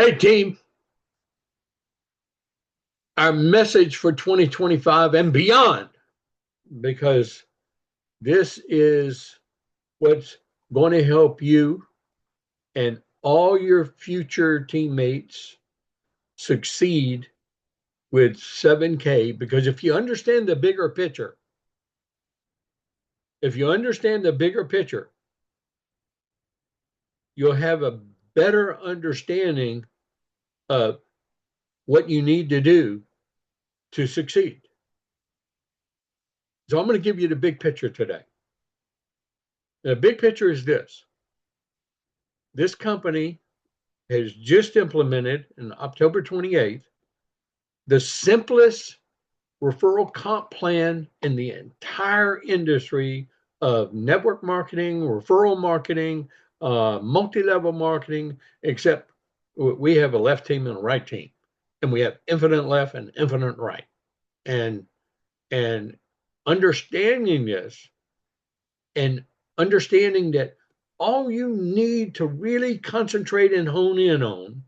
Hey, team, our message for 2025 and beyond, because this is what's going to help you and all your future teammates succeed with 7K. Because if you understand the bigger picture, you'll have a better understanding of what you need to do to succeed. So I'm going to give you the big picture today. The big picture is this. This company has just implemented on October 28th the simplest referral comp plan in the entire industry of network marketing, referral marketing, multi-level marketing, except we have a left team and a right team, and we have infinite left and infinite right. And understanding this and understanding that all you need to really concentrate and hone in on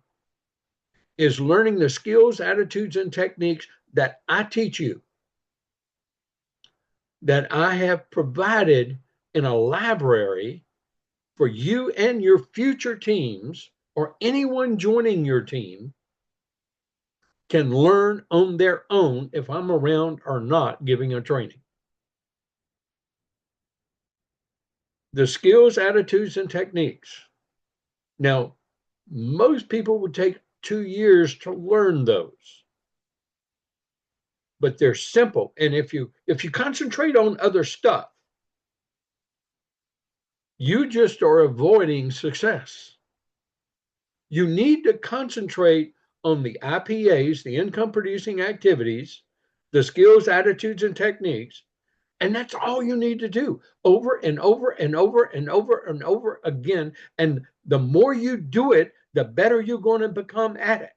is learning the skills, attitudes, and techniques that I teach you, that I have provided in a library for you and your future teams, or anyone joining your team can learn on their own if I'm around or not giving a training. The skills, attitudes, and techniques. Now, most people would take 2 years to learn those, but they're simple. And if you concentrate on other stuff, you just are avoiding success. You need to concentrate on the IPAs, the income producing activities, the skills, attitudes, and techniques. And that's all you need to do over and over and over and over and over again. And the more you do it, the better you're going to become at it.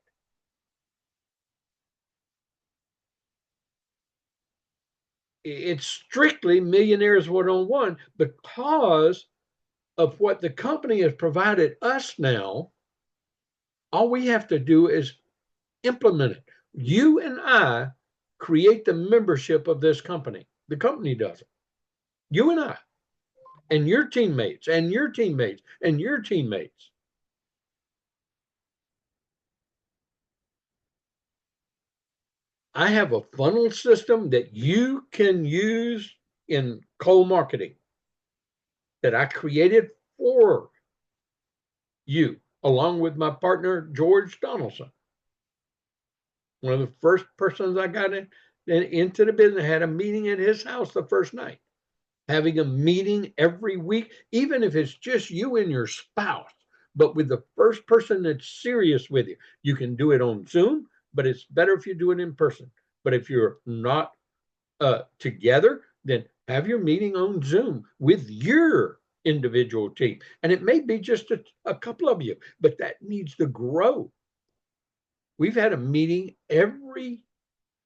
It's strictly millionaires one-on-one because of what the company has provided us now. All we have to do is implement it. You and I create the membership of this company. The company doesn't. You and I, and your teammates, and your teammates, and your teammates. I have a funnel system that you can use in cold marketing that I created for you, along with my partner, George Donaldson. One of the first persons I got into the business, had a meeting at his house the first night. Having a meeting every week, even if it's just you and your spouse, but with the first person that's serious with you. You can do it on Zoom, but it's better if you do it in person. But if you're not together, then have your meeting on Zoom with your individual team. And it may be just a couple of you, but that needs to grow. We've had a meeting every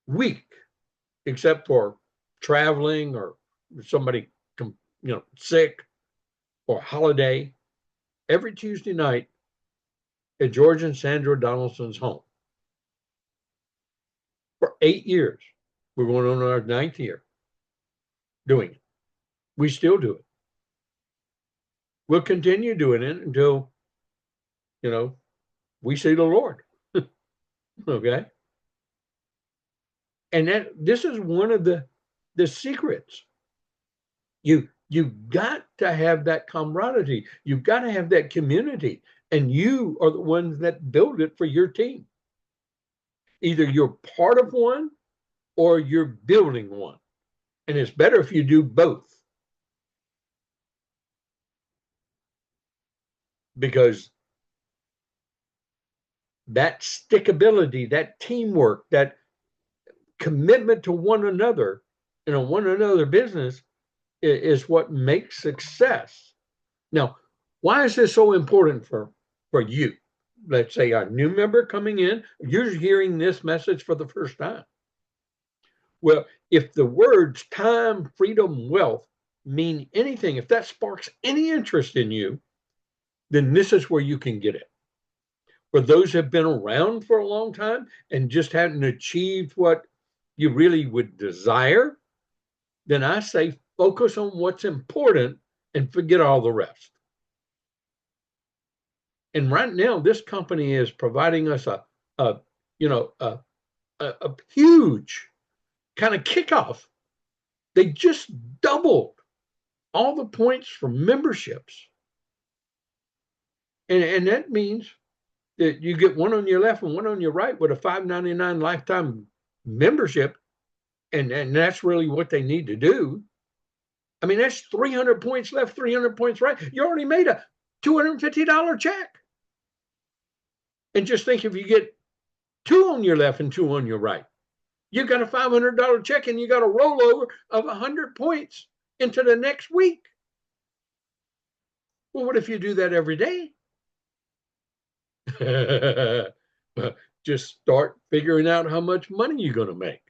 week, except for traveling or somebody sick or holiday, every Tuesday night at George and Sandra Donaldson's home for 8 years. We're going on our 9th year doing it. We still do it. We'll continue doing it until, we see the Lord. Okay. And this is one of the secrets. You got to have that camaraderie. You've got to have that community, and you are the ones that build it for your team. Either you're part of one or you're building one, and it's better if you do both, because that stickability, that teamwork, that commitment to one another in a one another business is what makes success. Now, why is this so important for you? Let's say a new member coming in, you're hearing this message for the first time. Well, if the words time, freedom, wealth mean anything, if that sparks any interest in you, then this is where you can get it. for those who have been around for a long time and just hadn't achieved what you really would desire, then I say focus on what's important and forget all the rest. And right now, this company is providing us a you know, a huge kind of kickoff. They just doubled all the points for memberships. And that means that you get one on your left and one on your right with a $5.99 lifetime membership. And that's really what they need to do. I mean, that's 300 points left, 300 points right. You already made a $250 check. And just think if you get two on your left and two on your right, you got a $500 check and you got a rollover of 100 points into the next week. Well, what if you do that every day? Just start figuring out how much money you're going to make.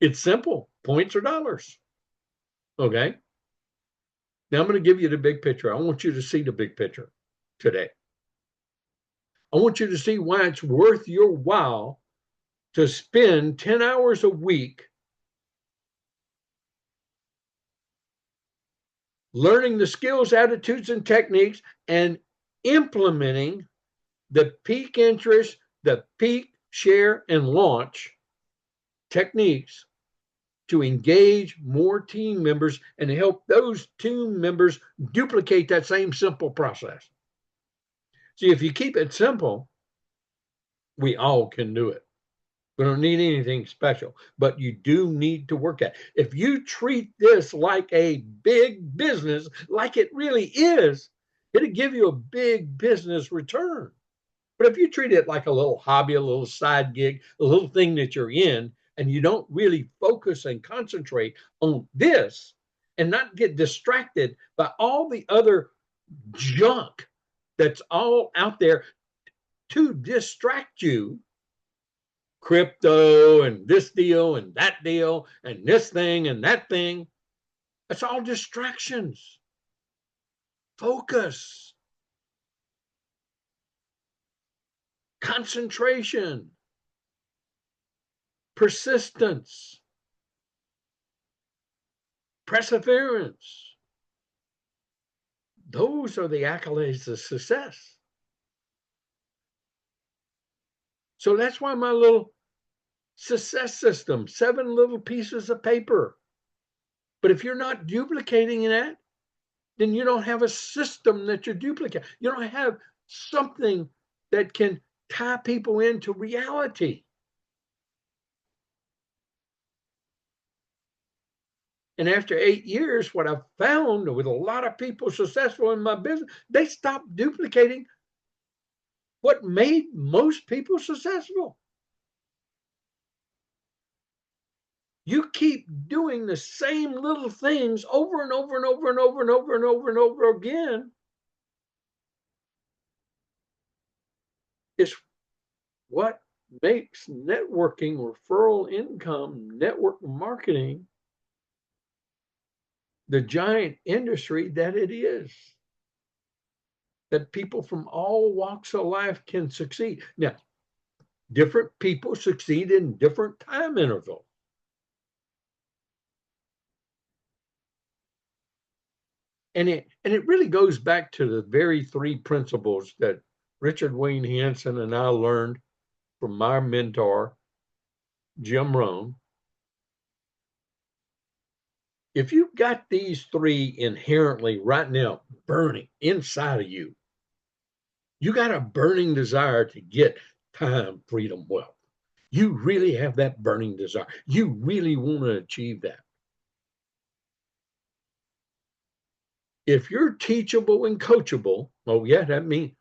It's simple, points or dollars. Okay. Now I'm going to give you the big picture. I want you to see the big picture today. I want you to see why it's worth your while to spend 10 hours a week learning the skills, attitudes, and techniques and implementing the peak interest, the peak share and launch techniques to engage more team members and help those team members duplicate that same simple process. See, if you keep it simple, we all can do it. We don't need anything special, but you do need to work at it. If you treat this like a big business, like it really is, it'll give you a big business return. But if you treat it like a little hobby, a little side gig, a little thing that you're in, and you don't really focus and concentrate on this and not get distracted by all the other junk that's all out there to distract you, crypto and this deal and that deal and this thing and that thing, it's all distractions. Focus, concentration, persistence, perseverance. Those are the accolades of success. So that's why my little success system, 7 little pieces of paper. But if you're not duplicating that, then you don't have a system that you're duplicating. You don't have something that can tie people into reality. And after 8 years, what I've found with a lot of people successful in my business, they stopped duplicating what made most people successful. You keep doing the same little things over and over and over and over and over and over and over again. It's what makes networking, referral income, network marketing the giant industry that it is. That people from all walks of life can succeed. Now, different people succeed in different time intervals. And it really goes back to the very 3 principles that Richard Wayne Hansen and I learned from my mentor, Jim Rohn. If you've got these 3 inherently right now burning inside of you, you got a burning desire to get time, freedom, wealth. You really have that burning desire. You really want to achieve that. If you're teachable and coachable, oh yeah, that means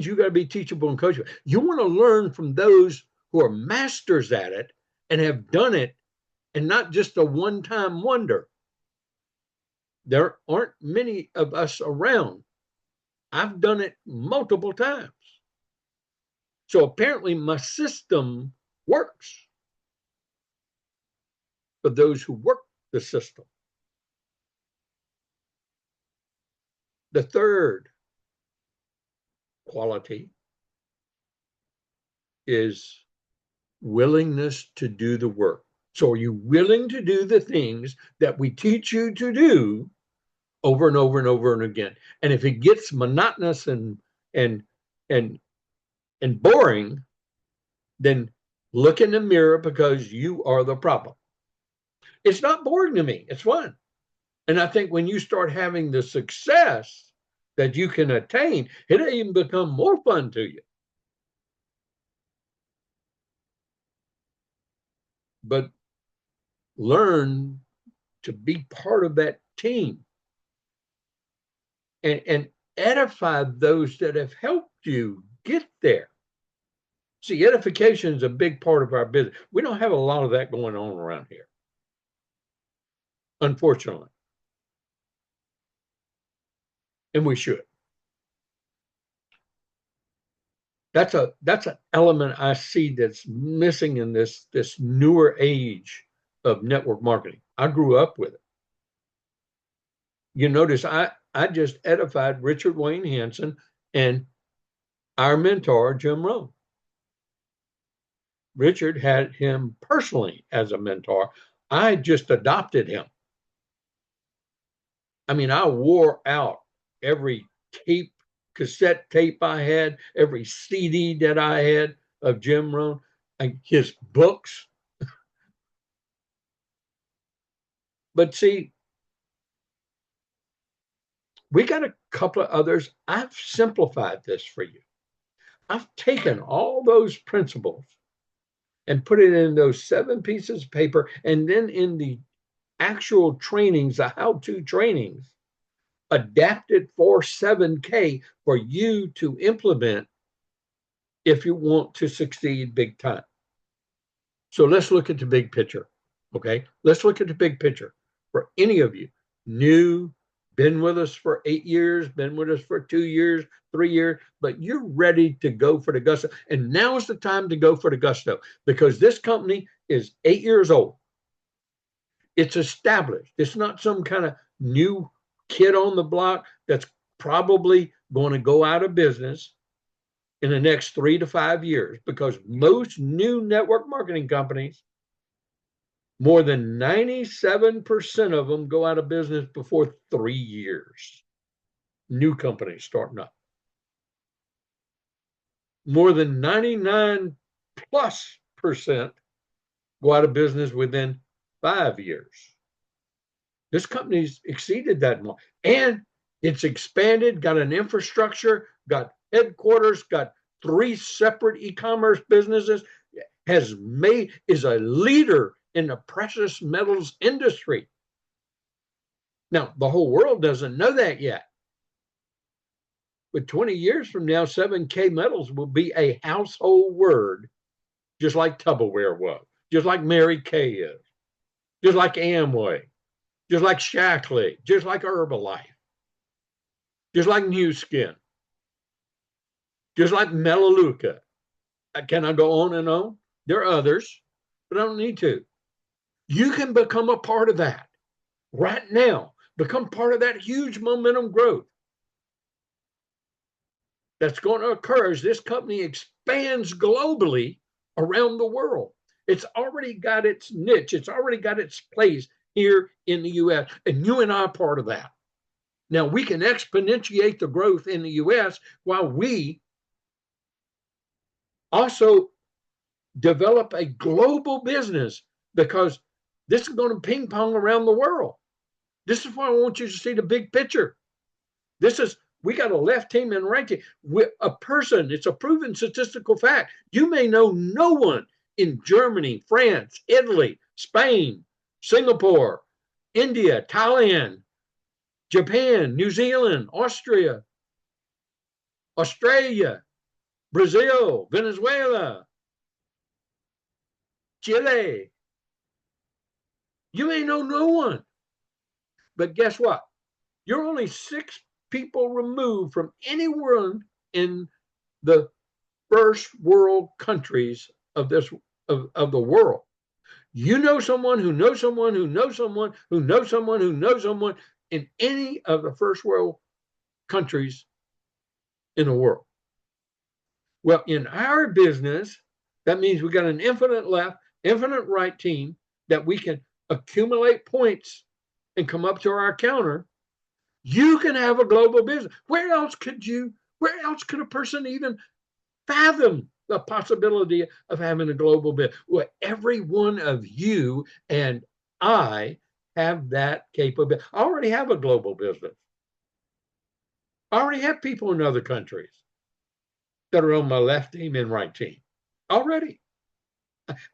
you got to be teachable and coachable. You want to learn from those who are masters at it and have done it and not just a one-time wonder. There aren't many of us around. I've done it multiple times. So apparently my system works for those who work the system. The third quality is willingness to do the work. So are you willing to do the things that we teach you to do over and over and over and again? And if it gets monotonous and and and boring, then look in the mirror, because you are the problem. It's not boring to me. It's fun. And I think when you start having the success that you can attain, it'll even become more fun to you. But learn to be part of that team and edify those that have helped you get there. See, edification is a big part of our business. We don't have a lot of that going on around here, unfortunately. And we should. That's an element I see that's missing in this newer age of network marketing. I grew up with it. You notice I just edified Richard Wayne Hansen and our mentor, Jim Rohn. Richard had him personally as a mentor. I just adopted him. I mean, I wore out every cassette tape I had, every CD that I had of Jim Rohn, his books. But see, we got a couple of others. I've simplified this for you. I've taken all those principles and put it in those 7 pieces of paper, and then in the actual trainings, the how-to trainings, adapted for 7K for you to implement if you want to succeed big time. So let's look at the big picture. Okay. Let's look at the big picture for any of you new, been with us for 8 years, been with us for 2 years, 3 years, but you're ready to go for the gusto. And now is the time to go for the gusto, because this company is 8 years old. It's established. It's not some kind of new kid on the block that's probably going to go out of business in the next 3 to 5 years, because most new network marketing companies, more than 97% of them go out of business before 3 years. New companies starting up. More than 99 plus percent go out of business within 5 years. This company's exceeded that mark, and it's expanded, got an infrastructure, got headquarters, got 3 separate e-commerce businesses, is a leader in the precious metals industry. Now, the whole world doesn't know that yet. But 20 years from now, 7K Metals will be a household word, just like Tupperware was, just like Mary Kay is, just like Amway, just like Shackley, just like Herbalife, just like New Skin, just like Melaleuca. Can I go on and on? There are others, but I don't need to. You can become a part of that right now. Become part of that huge momentum growth that's going to occur as this company expands globally around the world. It's already got its niche. It's already got its place here in the U.S., and you and I are part of that. Now, we can exponentiate the growth in the U.S. while we also develop a global business, because this is going to ping pong around the world. This is why I want you to see the big picture. We got a left team and right team. A person, it's a proven statistical fact. You may know no one in Germany, France, Italy, Spain, Singapore, India, Thailand, Japan, New Zealand, Austria, Australia, Brazil, Venezuela, Chile. You may know no one. But guess what? You're only 6 people removed from anyone in the first world countries of the world. You know someone who knows someone who knows someone who knows someone who knows someone in any of the first world countries in the world. Well, in our business, That means we got an infinite left, infinite right team that we can accumulate points and come up to our counter. You can have a global business. Where else could a person even fathom the possibility of having a global business? Well, every one of you and I have that capability. I already have a global business. I already have people in other countries that are on my left team and right team already.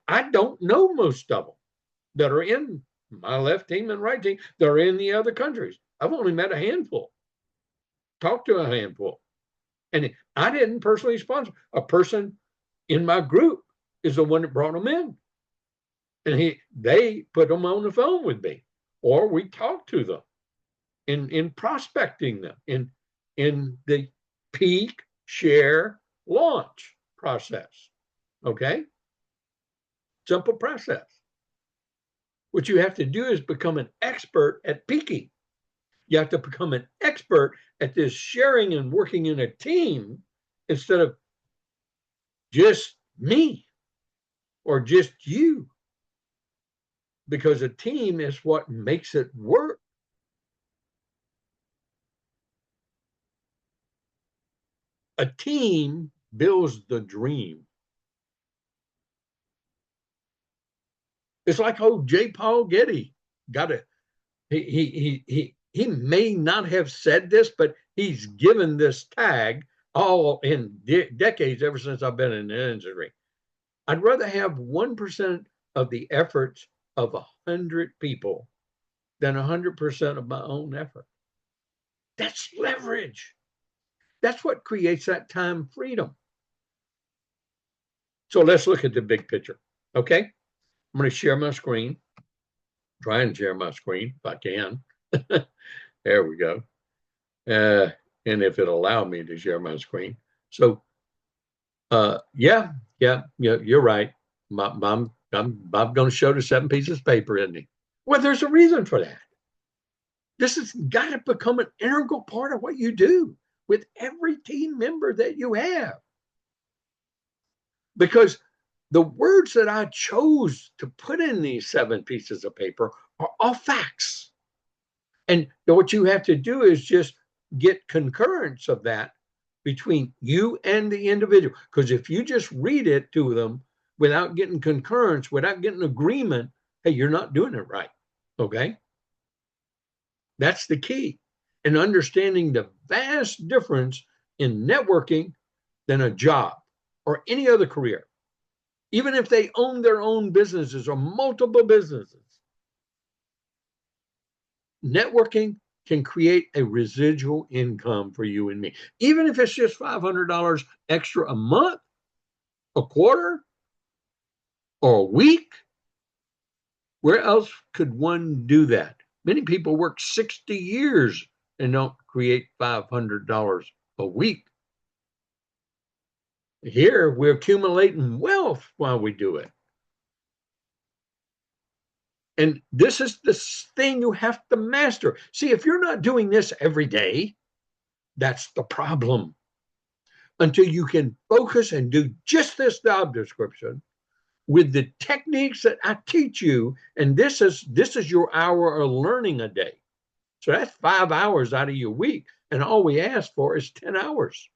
I don't know most of them that are in my left team and right team that are in the other countries. I've only met a handful, talked to a handful. And I didn't personally sponsor. A person in my group is the one that brought them in. And they put them on the phone with me, or we talked to them in prospecting them in the peak, share, launch process. Okay? Simple process. What you have to do is become an expert at peaking. You have to become an expert at this sharing and working in a team instead of just me or just you. Because a team is what makes it work. A team builds the dream. It's like old J. Paul Getty got it. He may not have said this, but he's given this tag all in decades ever since I've been in the industry. I'd rather have 1% of the efforts of 100 people than 100% of my own effort. That's leverage. That's what creates that time freedom. So let's look at the big picture. Okay. I'm going to share my screen. Try and share my screen if I can. There we go. And if it'll allow me to share my screen. So, yeah, you're right. I'm going to show the 7 pieces of paper, isn't he? Well, there's a reason for that. This has got to become an integral part of what you do with every team member that you have. Because the words that I chose to put in these 7 pieces of paper are all facts. And what you have to do is just get concurrence of that between you and the individual. Because if you just read it to them without getting concurrence, without getting agreement, hey, you're not doing it right. Okay? That's the key. And understanding the vast difference in networking than a job or any other career. Even if they own their own businesses or multiple businesses, networking can create a residual income for you and me. Even if it's just $500 extra a month, a quarter, or a week, where else could one do that? Many people work 60 years and don't create $500 a week. Here, we're accumulating wealth while we do it. And this is the thing you have to master. See, if you're not doing this every day, that's the problem. Until you can focus and do just this job description with the techniques that I teach you, and this is your hour of learning a day. So that's 5 hours out of your week, and all we ask for is 10 hours.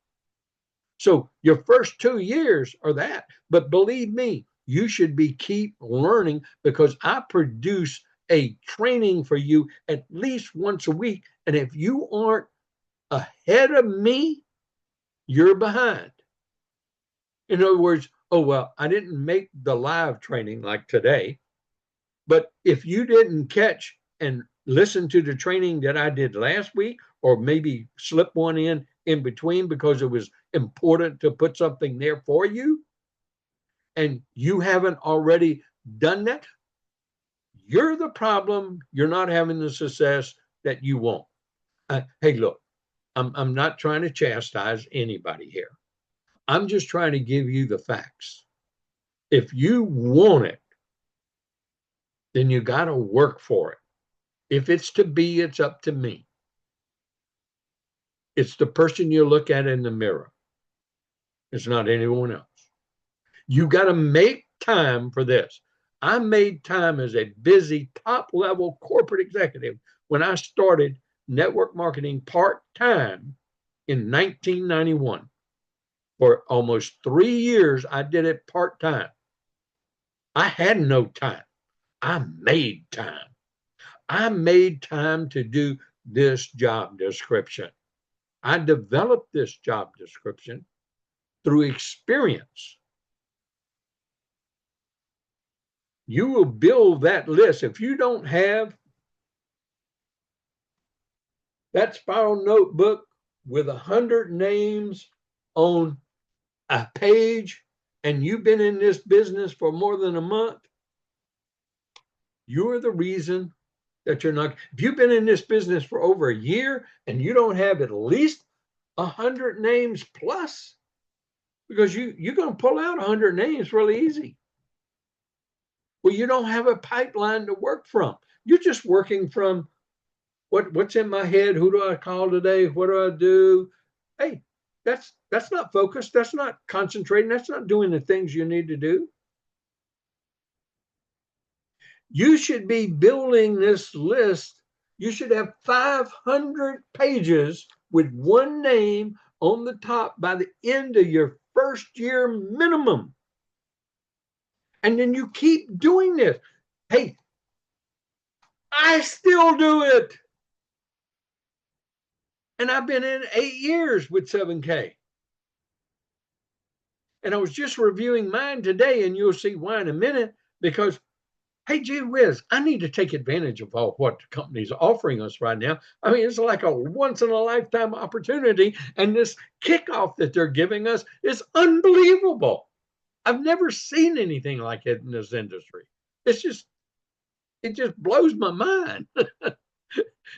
So your first 2 years are that, but believe me, you should keep learning, because I produce a training for you at least once a week. And if you aren't ahead of me, you're behind. In other words, oh, well, I didn't make the live training like today, but if you didn't catch and listen to the training that I did last week, or maybe slip one in between because it was important to put something there for you, and you haven't already done that, you're the problem. You're not having the success that you want. Hey, look, I'm not trying to chastise anybody here. I'm just trying to give you the facts. If you want it, then you got to work for it. If it's to be, it's up to me. It's the person you look at in the mirror. It's not anyone else. You got to make time for this. I made time as a busy top level corporate executive when I started network marketing part time in 1991. For almost 3 years, I did it part time. I had no time. I made time. I made time to do this job description. I developed this job description through experience. You will build that list. If you don't have that spiral notebook with 100 names on a page, and you've been in this business for more than a month, you're the reason that you're not. If you've been in this business for over a year and you don't have at least 100 names plus, because you're going to pull out 100 names really easy. Well, you don't have a pipeline to work from. You're just working from what's in my head. Who do I call today? What do I do? Hey, that's not focused. That's not concentrating. That's not doing the things you need to do. You should be building this list. You should have 500 pages with one name on the top by the end of your first year minimum. And then you keep doing this. Hey, I still do it. And I've been in 8 years with 7K. And I was just reviewing mine today, and you'll see why in a minute, because, hey, gee whiz, I need to take advantage of all what the company's offering us right now. I mean, it's like a once in a lifetime opportunity. And this kickoff that they're giving us is unbelievable. I've never seen anything like it in this industry. It just blows my mind.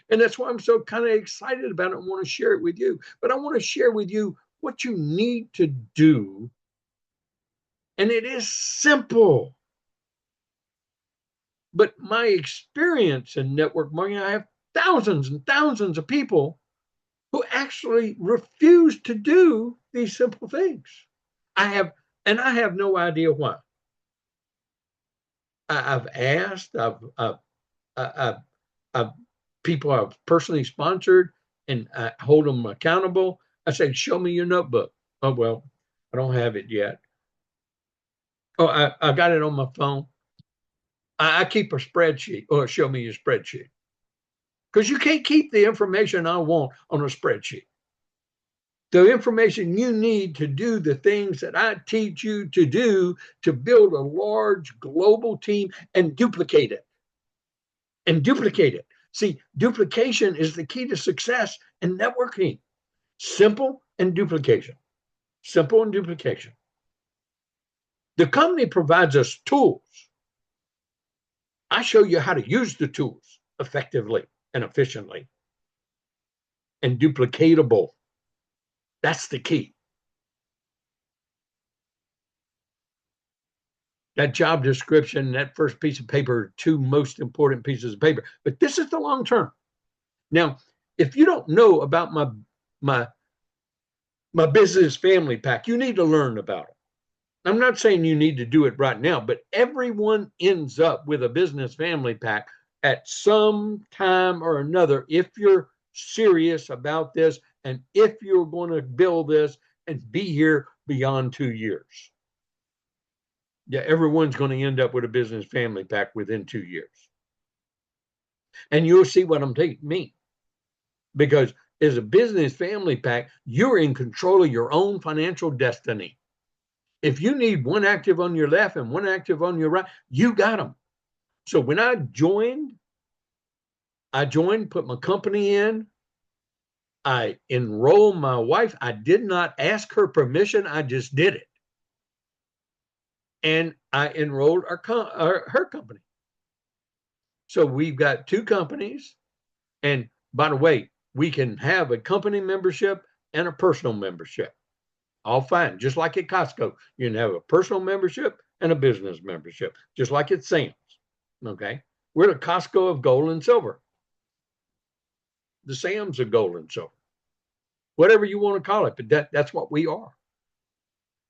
And that's why I'm so kind of excited about it and want to share it with you. But I want to share with you what you need to do. And it is simple. But my experience in network marketing, I have thousands and thousands of people who actually refuse to do these simple things. I have no idea why. I've asked, I've people I've personally sponsored, and I hold them accountable. I say, show me your notebook. Oh, well, I don't have it yet. Oh, I got it on my phone. I keep a spreadsheet. Or show me your spreadsheet. Because you can't keep the information I want on a spreadsheet. The information you need to do the things that I teach you to do to build a large global team and duplicate it. And duplicate it. See, duplication is the key to success in networking. Simple and duplication. Simple and duplication. The company provides us tools. I show you how to use the tools effectively and efficiently and duplicatable. That's the key. That job description, that first piece of paper are two most important pieces of paper. But this is the long term. Now, if you don't know about my business family pack, you need to learn about it. I'm not saying you need to do it right now, but everyone ends up with a business family pack at some time or another if you're serious about this and if you're going to build this and be here beyond 2 years. Yeah, everyone's going to end up with a business family pack within 2 years. And you'll see what I'm mean. Because as a business family pack, you're in control of your own financial destiny. If you need one active on your left and one active on your right, you got them. So when I joined, put my company in, I enrolled my wife. I did not ask her permission. I just did it. And I enrolled her company. So we've got 2 companies. And by the way, we can have a company membership and a personal membership. All fine. Just like at Costco, you can have a personal membership and a business membership, just like at Sam's. Okay. We're the Costco of gold and silver. The Sam's of gold and silver. Whatever you want to call it, but that's what we are.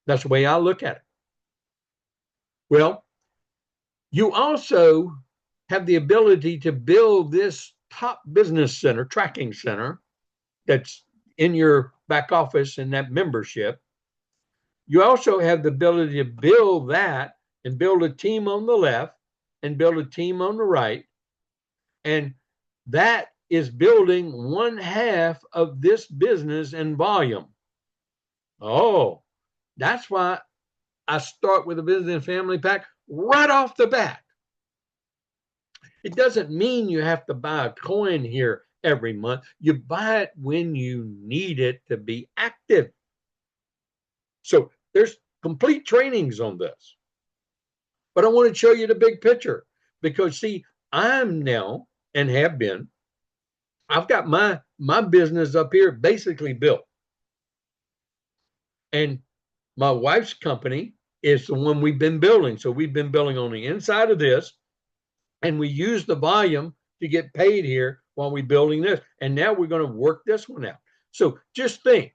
That's the way I look at it. Well, you also have the ability to build this top business center, tracking center, that's in your back office and that membership. You also have the ability to build that and build a team on the left and build a team on the right. And that is building one half of this business in volume. Oh, that's why I start with a business and family pack right off the bat. It doesn't mean you have to buy a coin here every month. You buy it when you need it to be active. So there's complete trainings on this. But I want to show you the big picture because, see, I'm now and have been, I've got my business up here basically built. And my wife's company is the one we've been building. So we've been building on the inside of this, and we use the volume to get paid here while we're building this. And now we're going to work this one out. So just think,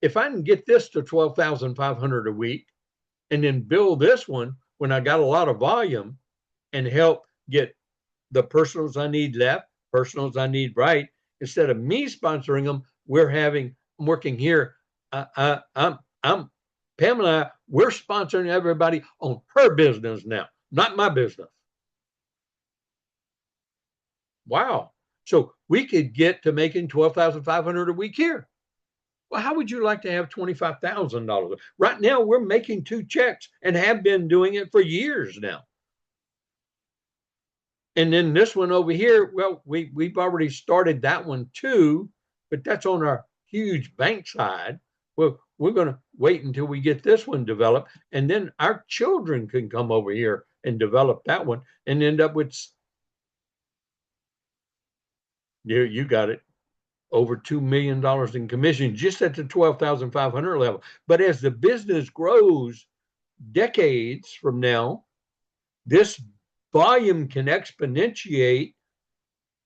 if I can get this to 12,500 a week and then build this one when I got a lot of volume and help get the personals I need left, personals I need right, instead of me sponsoring them, I'm working here. I'm Pamela, we're sponsoring everybody on her business now, not my business. Wow. So we could get to making 12,500 a week here. Well, how would you like to have $25,000? Right now, we're making 2 checks and have been doing it for years now. And then this one over here, well, we've already started that one too, but that's on our huge bank side. Well, we're going to wait until we get this one developed, and then our children can come over here and develop that one and end up with, you got it, over $2 million in commission just at the 12,500 level. But as the business grows decades from now, this volume can exponentiate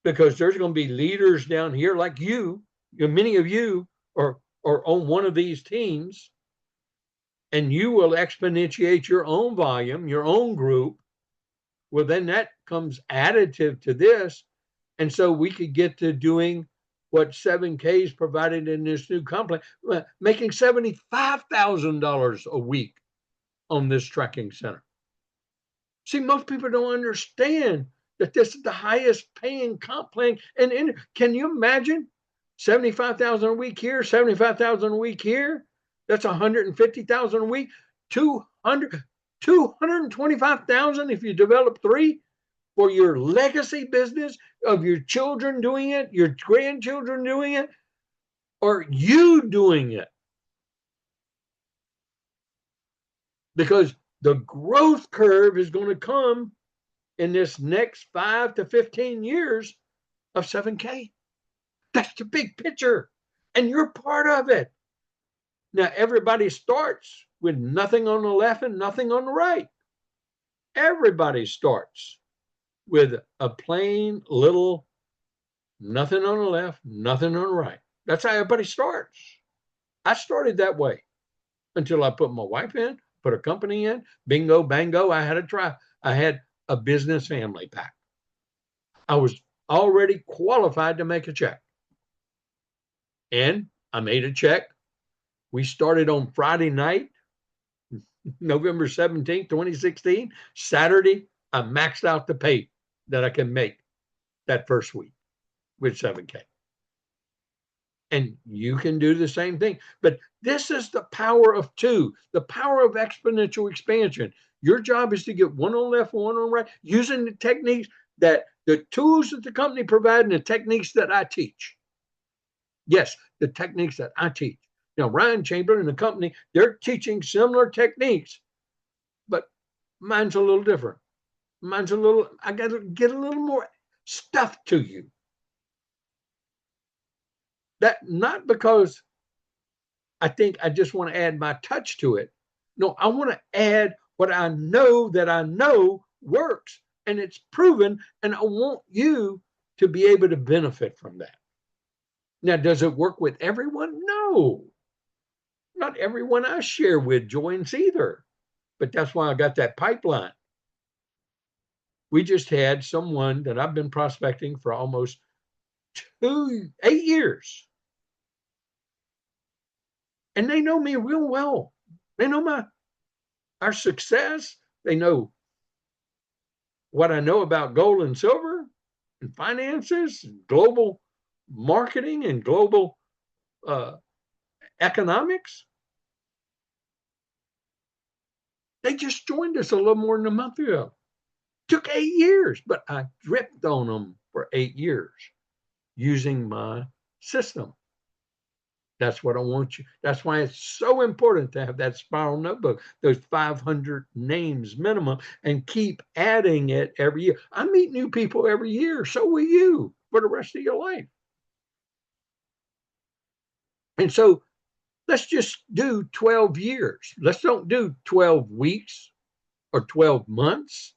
because there's going to be leaders down here like you, many of you are on one of these teams, and you will exponentiate your own volume, your own group. Well, then that comes additive to this. And so we could get to doing what 7K is provided in this new company, making $75,000 a week on this tracking center. See, most people don't understand that this is the highest paying comp plan. And can you imagine 75,000 a week here, 75,000 a week here? That's 150,000 a week, 225,000 if you develop 3 for your legacy business of your children doing it, your grandchildren doing it, or you doing it. Because the growth curve is going to come in this next 5 to 15 years of 7K. That's the big picture, and you're part of it. Now, everybody starts with nothing on the left and nothing on the right. Everybody starts with a plain little nothing on the left, nothing on the right. That's how everybody starts. I started that way until I put my wife in, put a company in, bingo, bango. I had a business family pack. I was already qualified to make a check. And I made a check. We started on Friday night, November 17th, 2016. Saturday, I maxed out the pay that I can make that first week with 7K. And you can do the same thing. But this is the power of 2, the power of exponential expansion. Your job is to get one on left, one on right, using the techniques that the tools that the company provide and the techniques that I teach. Yes, the techniques that I teach. Now, Ryan Chamberlain and the company, they're teaching similar techniques, but mine's a little different. I got to get a little more stuff to you. That not because I think I just want to add my touch to it. No, I want to add what I know works, and it's proven, and I want you to be able to benefit from that. Now, does it work with everyone? No. Not everyone I share with joins either. but that's why I got that pipeline. We just had someone that I've been prospecting for almost 8 years. And they know me real well. They know our success. They know what I know about gold and silver and finances, and global marketing and global uh, economics. They just joined us a little more than a month ago. Took 8 years, but I dripped on them for 8 years using my system. That's what I want you. That's why it's so important to have that spiral notebook, those 500 names minimum, and keep adding it every year. I meet new people every year. So will you for the rest of your life. And so let's just do 12 years. Let's don't do 12 weeks or 12 months,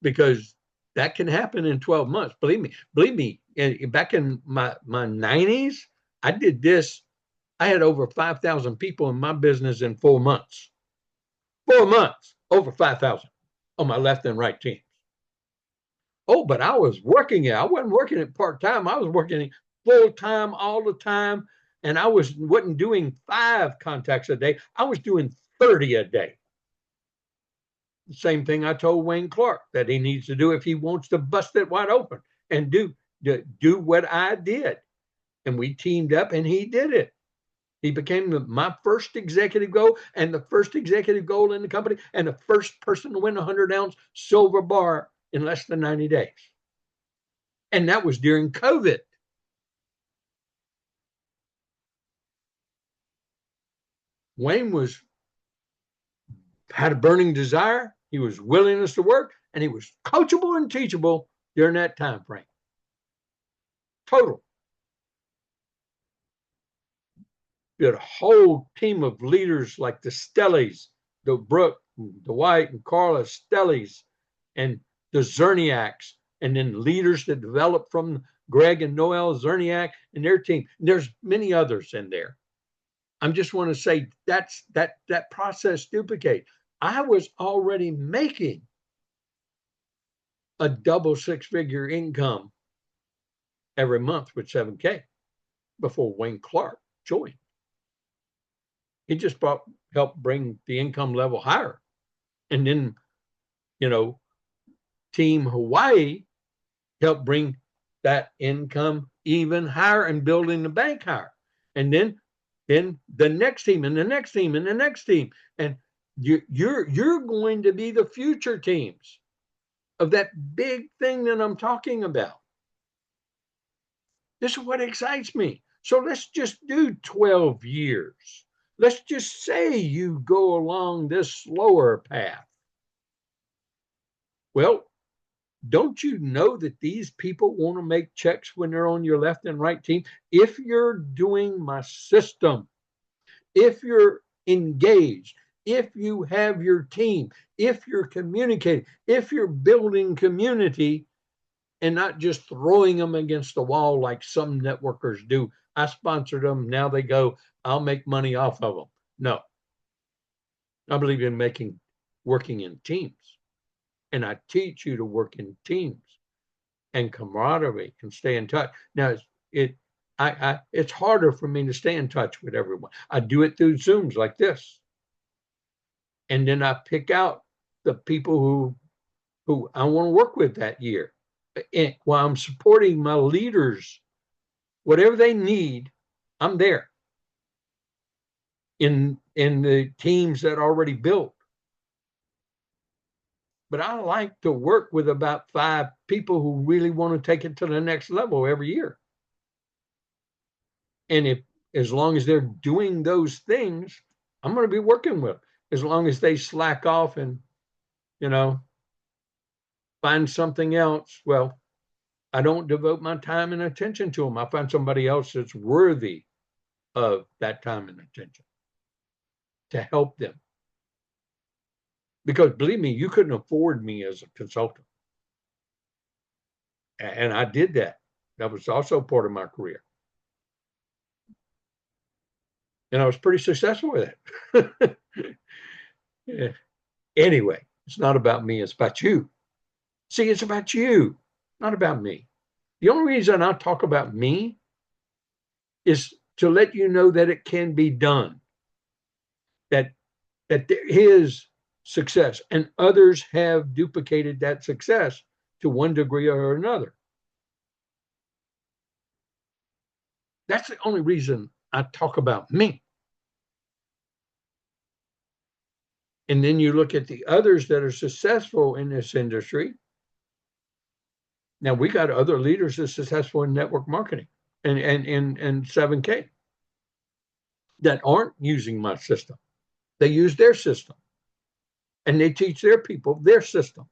because that can happen in 12 months. Believe me, back in my 90s, I did this. I had over 5,000 people in my business in 4 months. 4 months, over 5,000 on my left and right teams. Oh, but I was working it. I wasn't working it part time. I was working it full time all the time. And I wasn't doing 5 contacts a day. I was doing 30 a day. The same thing I told Wayne Clark that he needs to do if he wants to bust it wide open and do what I did. And we teamed up and he did it. He became my first executive goal and the first executive goal in the company and the first person to win a 100-ounce silver bar in less than 90 days. And that was during COVID. Wayne had a burning desire. He was willingness to work, and he was coachable and teachable during that time frame. Total. We had a whole team of leaders like the Stellies, the Brooke, the White, and Carla Stellies, and the Zerniaks, and then leaders that developed from Greg and Noel Zerniak and their team. And there's many others in there. I just want to say that process duplicate. I was already making a double 6-figure income every month with 7K before Wayne Clark joined. He just helped bring the income level higher. And then, Team Hawaii helped bring that income even higher and building the bank higher. And then the next team and the next team and the next team. And you're going to be the future teams of that big thing that I'm talking about. This is what excites me. So let's just do 12 years. Let's just say you go along this slower path. Well, don't you know that these people want to make checks when they're on your left and right team? If you're doing my system, if you're engaged, if you have your team, if you're communicating, if you're building community and not just throwing them against the wall like some networkers do. I sponsored them. Now they go, I'll make money off of them. No, I believe in working in teams. And I teach you to work in teams and camaraderie and stay in touch. Now, it's harder for me to stay in touch with everyone. I do it through Zooms like this. And then I pick out the people who I want to work with that year. And while I'm supporting my leaders, whatever they need, I'm there in the teams that are already built. But I like to work with about 5 people who really want to take it to the next level every year. And as long as they're doing those things, I'm going to be working with them. As long as they slack off and, find something else, well, I don't devote my time and attention to them. I find somebody else that's worthy of that time and attention to help them. Because believe me, you couldn't afford me as a consultant. And I did that. That was also part of my career. And I was pretty successful with it. Yeah. Anyway, it's not about me, it's about you. See, it's about you, not about me. The only reason I talk about me is to let you know that it can be done, that there is success, and others have duplicated that success to one degree or another. That's the only reason I talk about me. And then you look at the others that are successful in this industry. Now we got other leaders that are successful in network marketing and 7K that aren't using my system. They use their system and they teach their people their system.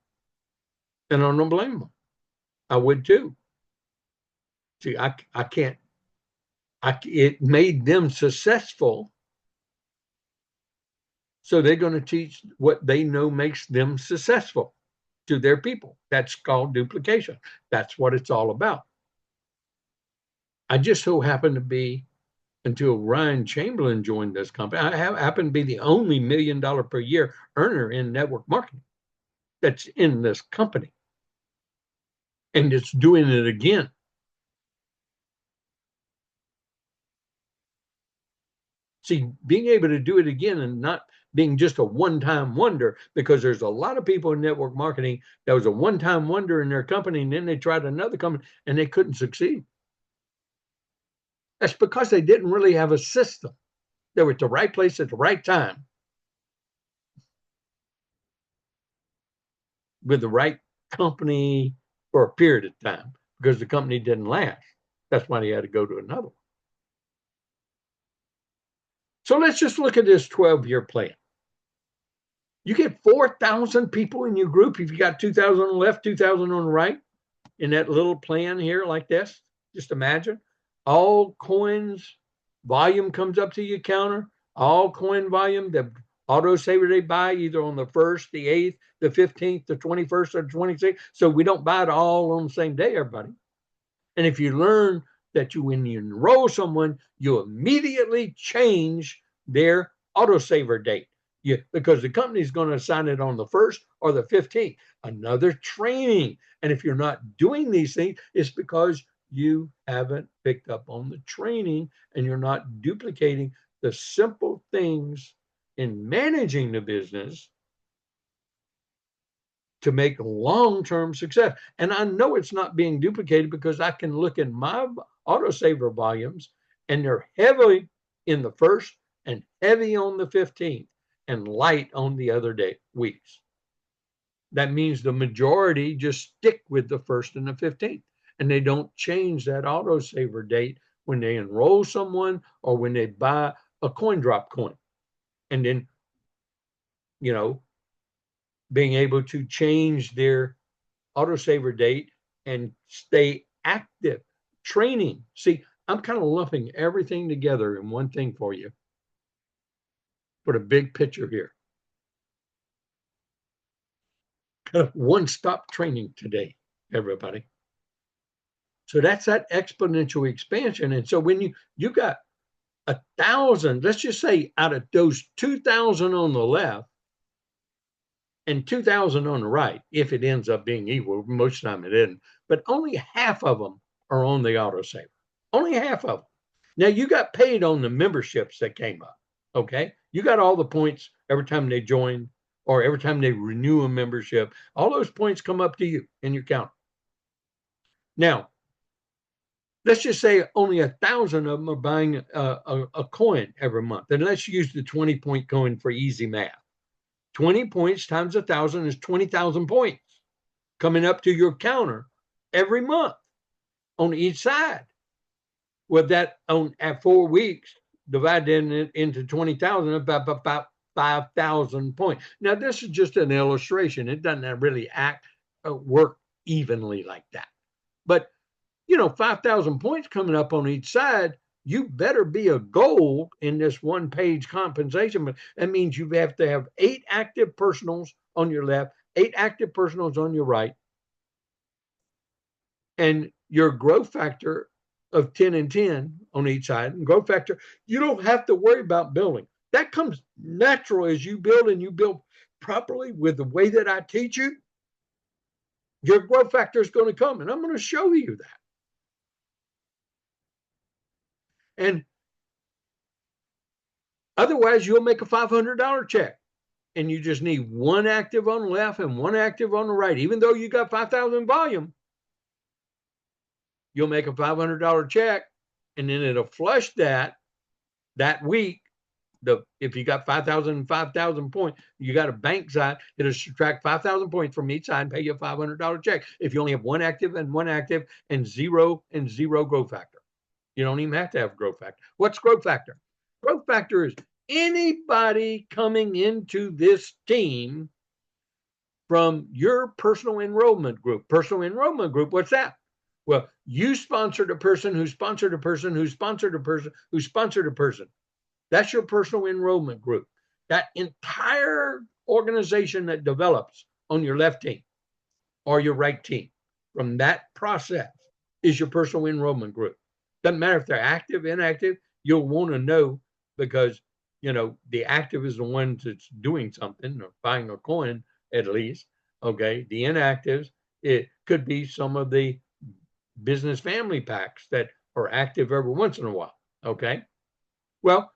And I don't blame them. I would too. See, I can't, it made them successful. So they're going to teach what they know makes them successful to their people. That's called duplication. That's what it's all about. I just so happen to be, until Ryan Chamberlain joined this company, I happen to be the only $1 million per year earner in network marketing that's in this company. And it's doing it again. See, being able to do it again and not being just a one-time wonder, because there's a lot of people in network marketing that was a one-time wonder in their company, and then they tried another company and they couldn't succeed. That's because they didn't really have a system. They were at the right place at the right time with the right company for a period of time, because the company didn't last. That's why they had to go to another one. So let's just look at this 12-year plan. You get 4,000 people in your group. If you got 2,000 on the left, 2,000 on the right, in that little plan here like this, just imagine all coins volume comes up to your counter, all coin volume, the autosaver they buy either on the 1st, the 8th, the 15th, the 21st, or the 26th. So we don't buy it all on the same day, everybody. And if you learn that when you enroll someone, you immediately change their autosaver date. Because the company is going to assign it on the 1st or the 15th. Another training. And if you're not doing these things, it's because you haven't picked up on the training and you're not duplicating the simple things in managing the business to make long-term success. And I know it's not being duplicated because I can look in my autosaver volumes and they're heavily in the 1st and heavy on the 15th and light on the other weeks. That means the majority just stick with the 1st and the 15th, and they don't change that autosaver date when they enroll someone or when they buy a coin drop coin. And then, being able to change their autosaver date and stay active. Training. See, I'm kind of lumping everything together in one thing for you. Put a big picture here. Kind of one-stop training today, everybody. So that's that exponential expansion. And so when you got 1,000, let's just say out of those 2,000 on the left and 2,000 on the right, if it ends up being equal, most of the time it isn't, but only half of them are on the autosaver. Only half of them. Now you got paid on the memberships that came up. Okay. You got all the points every time they join or every time they renew a membership. All those points come up to you in your account. Now, let's just say only 1,000 of them are buying a coin every month. And let's use the 20-point coin for easy math. 20 points times 1,000 is 20,000 points coming up to your counter every month on each side. With that at 4 weeks, divided into 20,000, about 5,000 points. Now, this is just an illustration. It doesn't really work evenly like that. But 5,000 points coming up on each side, you better be a goal in this one-page compensation. But that means you have to have 8 active personals on your left, 8 active personals on your right, and your growth factor of 10 and 10 on each side and growth factor, you don't have to worry about building. That comes natural as you build, and you build properly with the way that I teach you. Your growth factor is going to come, and I'm going to show you that. And otherwise, you'll make a $500 check, and you just need one active on the left and one active on the right. Even though you got 5,000 volume, you'll make a $500 check, and then it'll flush that week. If you got 5,000 points, you got a bank side, it'll subtract 5,000 points from each side and pay you a $500 check. If you only have one active and zero growth factor, you don't even have to have growth factor. What's growth factor? Growth factor is anybody coming into this team from your personal enrollment group. Personal enrollment group, what's that? Well, you sponsored a person who sponsored a person who sponsored a person who sponsored a person. That's your personal enrollment group. That entire organization that develops on your left team or your right team from that process is your personal enrollment group. Doesn't matter if they're active, inactive, you'll want to know, because, the active is the one that's doing something or buying a coin at least. Okay. The inactives, it could be some of the business family packs that are active every once in a while. Okay. Well,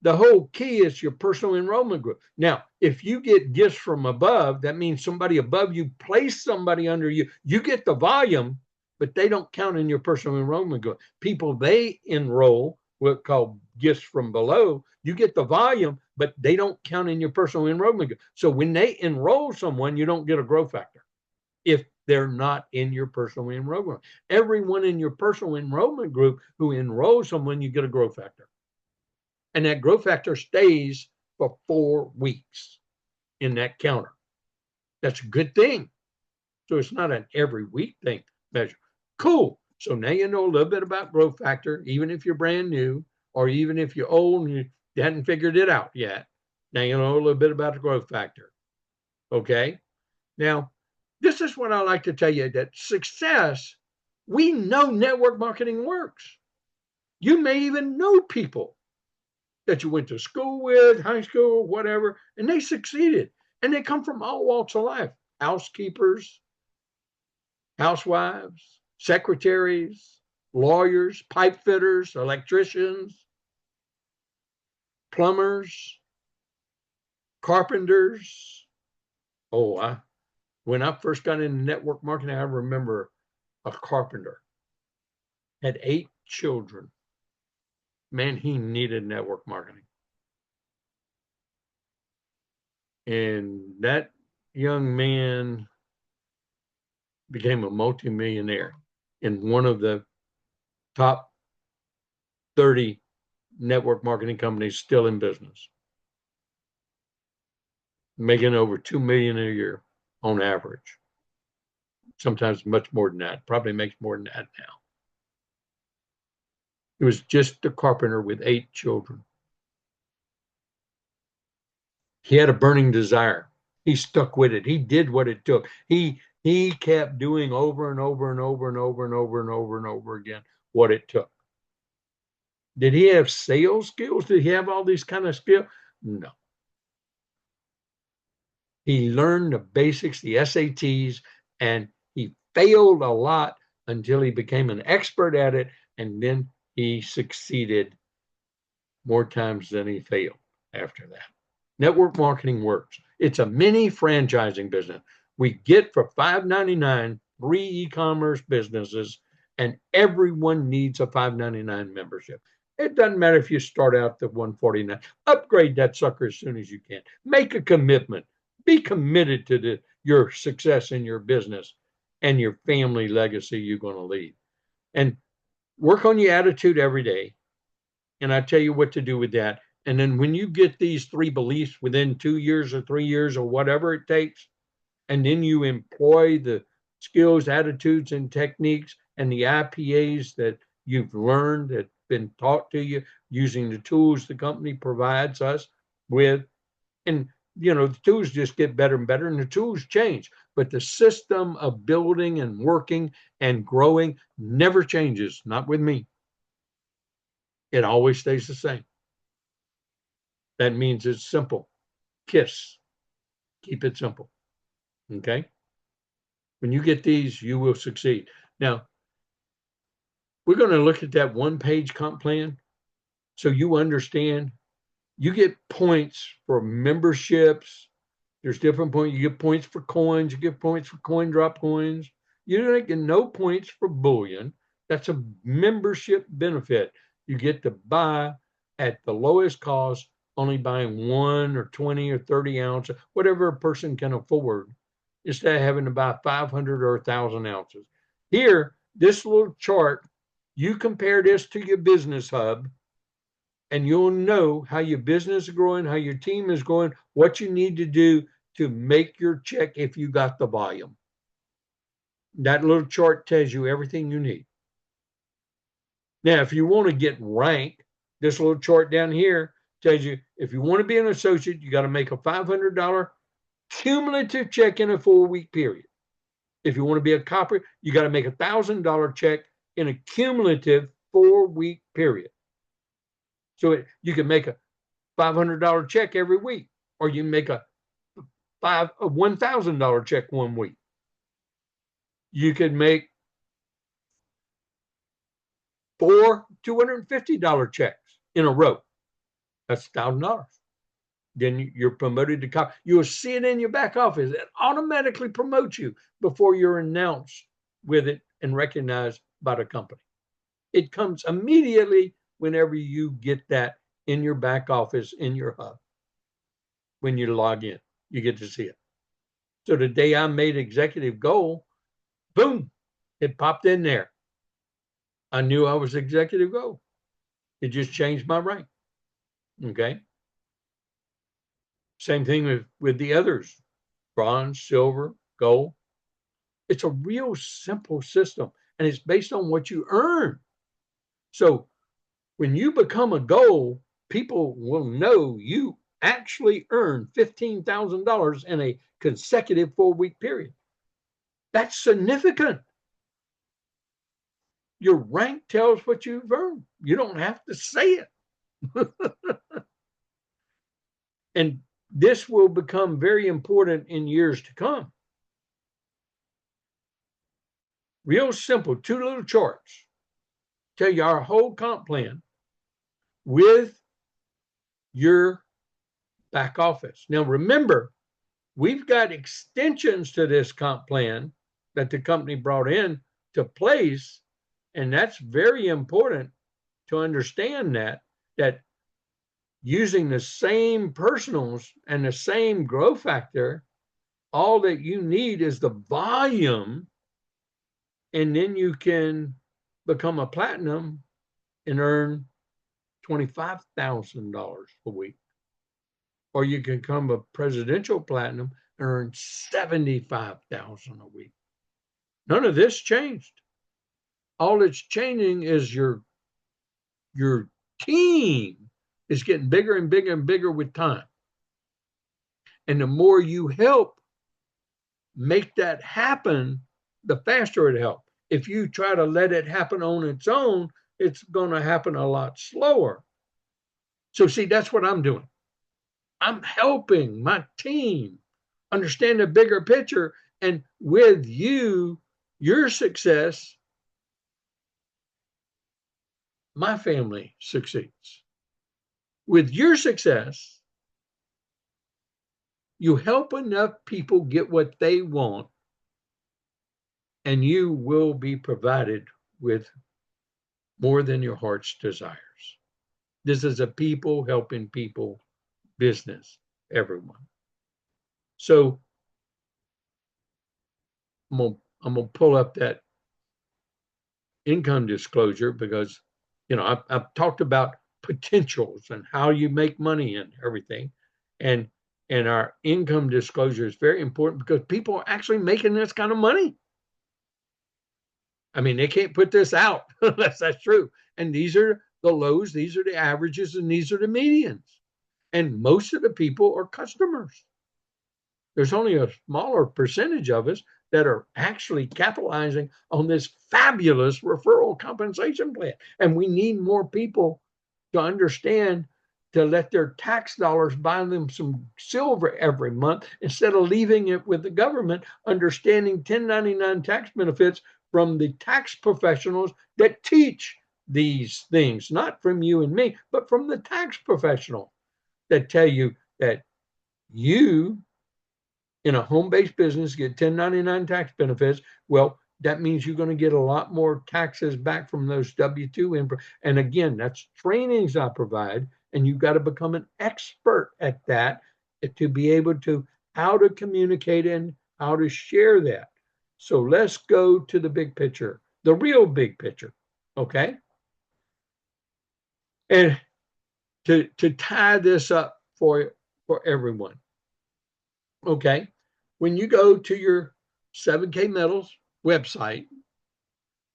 the whole key is your personal enrollment group. Now, if you get gifts from above, that means somebody above you placed somebody under you. You get the volume, but they don't count in your personal enrollment group. People they enroll, what called gifts from below, you get the volume, but they don't count in your personal enrollment group. So when they enroll someone, you don't get a growth factor if they're not in your personal enrollment group. Everyone in your personal enrollment group who enrolls someone, you get a growth factor. And that growth factor stays for 4 weeks in that counter. That's a good thing. So it's not an every week thing measure. Cool. So now you know a little bit about growth factor, even if you're brand new, or even if you're old and you hadn't figured it out yet. Now you know a little bit about the growth factor. Okay. Now, this is what I like to tell you, that success, we know network marketing works. You may even know people that you went to school with, high school, whatever, and they succeeded. And they come from all walks of life. Housekeepers, housewives, secretaries, lawyers, pipe fitters, electricians, plumbers, carpenters. When I first got into network marketing, I remember a carpenter had 8 children. Man, he needed network marketing. And that young man became a multimillionaire in one of the top 30 network marketing companies still in business, making over $2 million a year on average. Sometimes much more than that. Probably makes more than that now. It was just a carpenter with 8 children. He had a burning desire. He stuck with it. He did what it took. He kept doing over and over and over and over and over and over and over again what it took. Did he have sales skills? Did he have all these kind of skills? No. He learned the basics, the SATs, and he failed a lot until he became an expert at it, and then he succeeded more times than he failed after that. Network marketing works. It's a mini franchising business. We get for $5.99 3 e-commerce businesses, and everyone needs a $5.99 membership. It doesn't matter if you start out at $149. Upgrade that sucker as soon as you can. Make a commitment. Be committed to your success in your business and your family legacy you're going to leave. And work on your attitude every day. And I tell you what to do with that. And then when you get these 3 beliefs within 2 years or 3 years or whatever it takes, and then you employ the skills, attitudes, and techniques and the IPAs that you've learned, that been taught to you using the tools the company provides us with. And, the tools just get better and better, and the tools change. But the system of building and working and growing never changes, not with me. It always stays the same. That means it's simple. KISS. Keep it simple. Okay? When you get these, you will succeed. Now, we're going to look at that one-page comp plan so you understand. You get points for memberships. There's different points. You get points for coins. You get points for coin drop coins. You don't get no points for bullion. That's a membership benefit. You get to buy at the lowest cost, only buying 1 or 20 or 30 ounces, whatever a person can afford, instead of having to buy 500 or 1,000 ounces. Here, this little chart, you compare this to your business hub, and you'll know how your business is growing, how your team is growing, what you need to do to make your check if you got the volume. That little chart tells you everything you need. Now, if you want to get rank, this little chart down here tells you if you want to be an associate, you got to make a $500 cumulative check in a 4-week period. If you want to be a copper, you got to make a $1,000 check in a cumulative 4-week period. So you can make a $500 check every week, or you can make a $1,000 check one week. You could make 4 $250 checks in a row. That's $1,000. Then you're promoted to cop. You'll see it in your back office. It automatically promotes you before you're announced with it and recognized by the company. It comes immediately whenever you get that in your back office, in your hub. When you log in, you get to see it. So the day I made executive goal, boom, it popped in there. I knew I was executive goal. It just changed my rank. Okay. Same thing with the others, bronze, silver, gold. It's a real simple system, and it's based on what you earn. So when you become a gold, people will know you actually earned $15,000 in a consecutive 4-week period. That's significant. Your rank tells what you've earned. You don't have to say it. And this will become very important in years to come. Real simple, 2 little charts tell you our whole comp plan with your back office. Now, remember, we've got extensions to this comp plan that the company brought in to place, and that's very important to understand that using the same personals and the same growth factor, all that you need is the volume, and then you can become a platinum and earn $25,000 a week. Or you can become a presidential platinum and earn $75,000 a week. None of this changed. All that's changing is your team is getting bigger and bigger and bigger with time. And the more you help make that happen, the faster it helps. If you try to let it happen on its own, it's going to happen a lot slower. So see, that's what I'm doing. I'm helping my team understand the bigger picture. And with you, your success, my family succeeds. With your success, you help enough people get what they want, and you will be provided with more than your heart's desires. This is a people helping people business, everyone. So I'm gonna pull up that income disclosure because, I've talked about potentials and how you make money and everything. And our income disclosure is very important because people are actually making this kind of money. I mean, they can't put this out unless that's true. And these are the lows, these are the averages, and these are the medians. And most of the people are customers. There's only a smaller percentage of us that are actually capitalizing on this fabulous referral compensation plan. And we need more people to understand, to let their tax dollars buy them some silver every month instead of leaving it with the government, understanding 1099 tax benefits from the tax professionals that teach these things, not from you and me, but from the tax professional that tell you that you in a home-based business get 1099 tax benefits. Well, that means you're going to get a lot more taxes back from those W-2. And again, that's trainings I provide, and you've got to become an expert at that to be able to how to communicate and how to share that. So let's go to the big picture, the real big picture. Okay. And to tie this up for everyone. Okay. When you go to your 7K Metals website,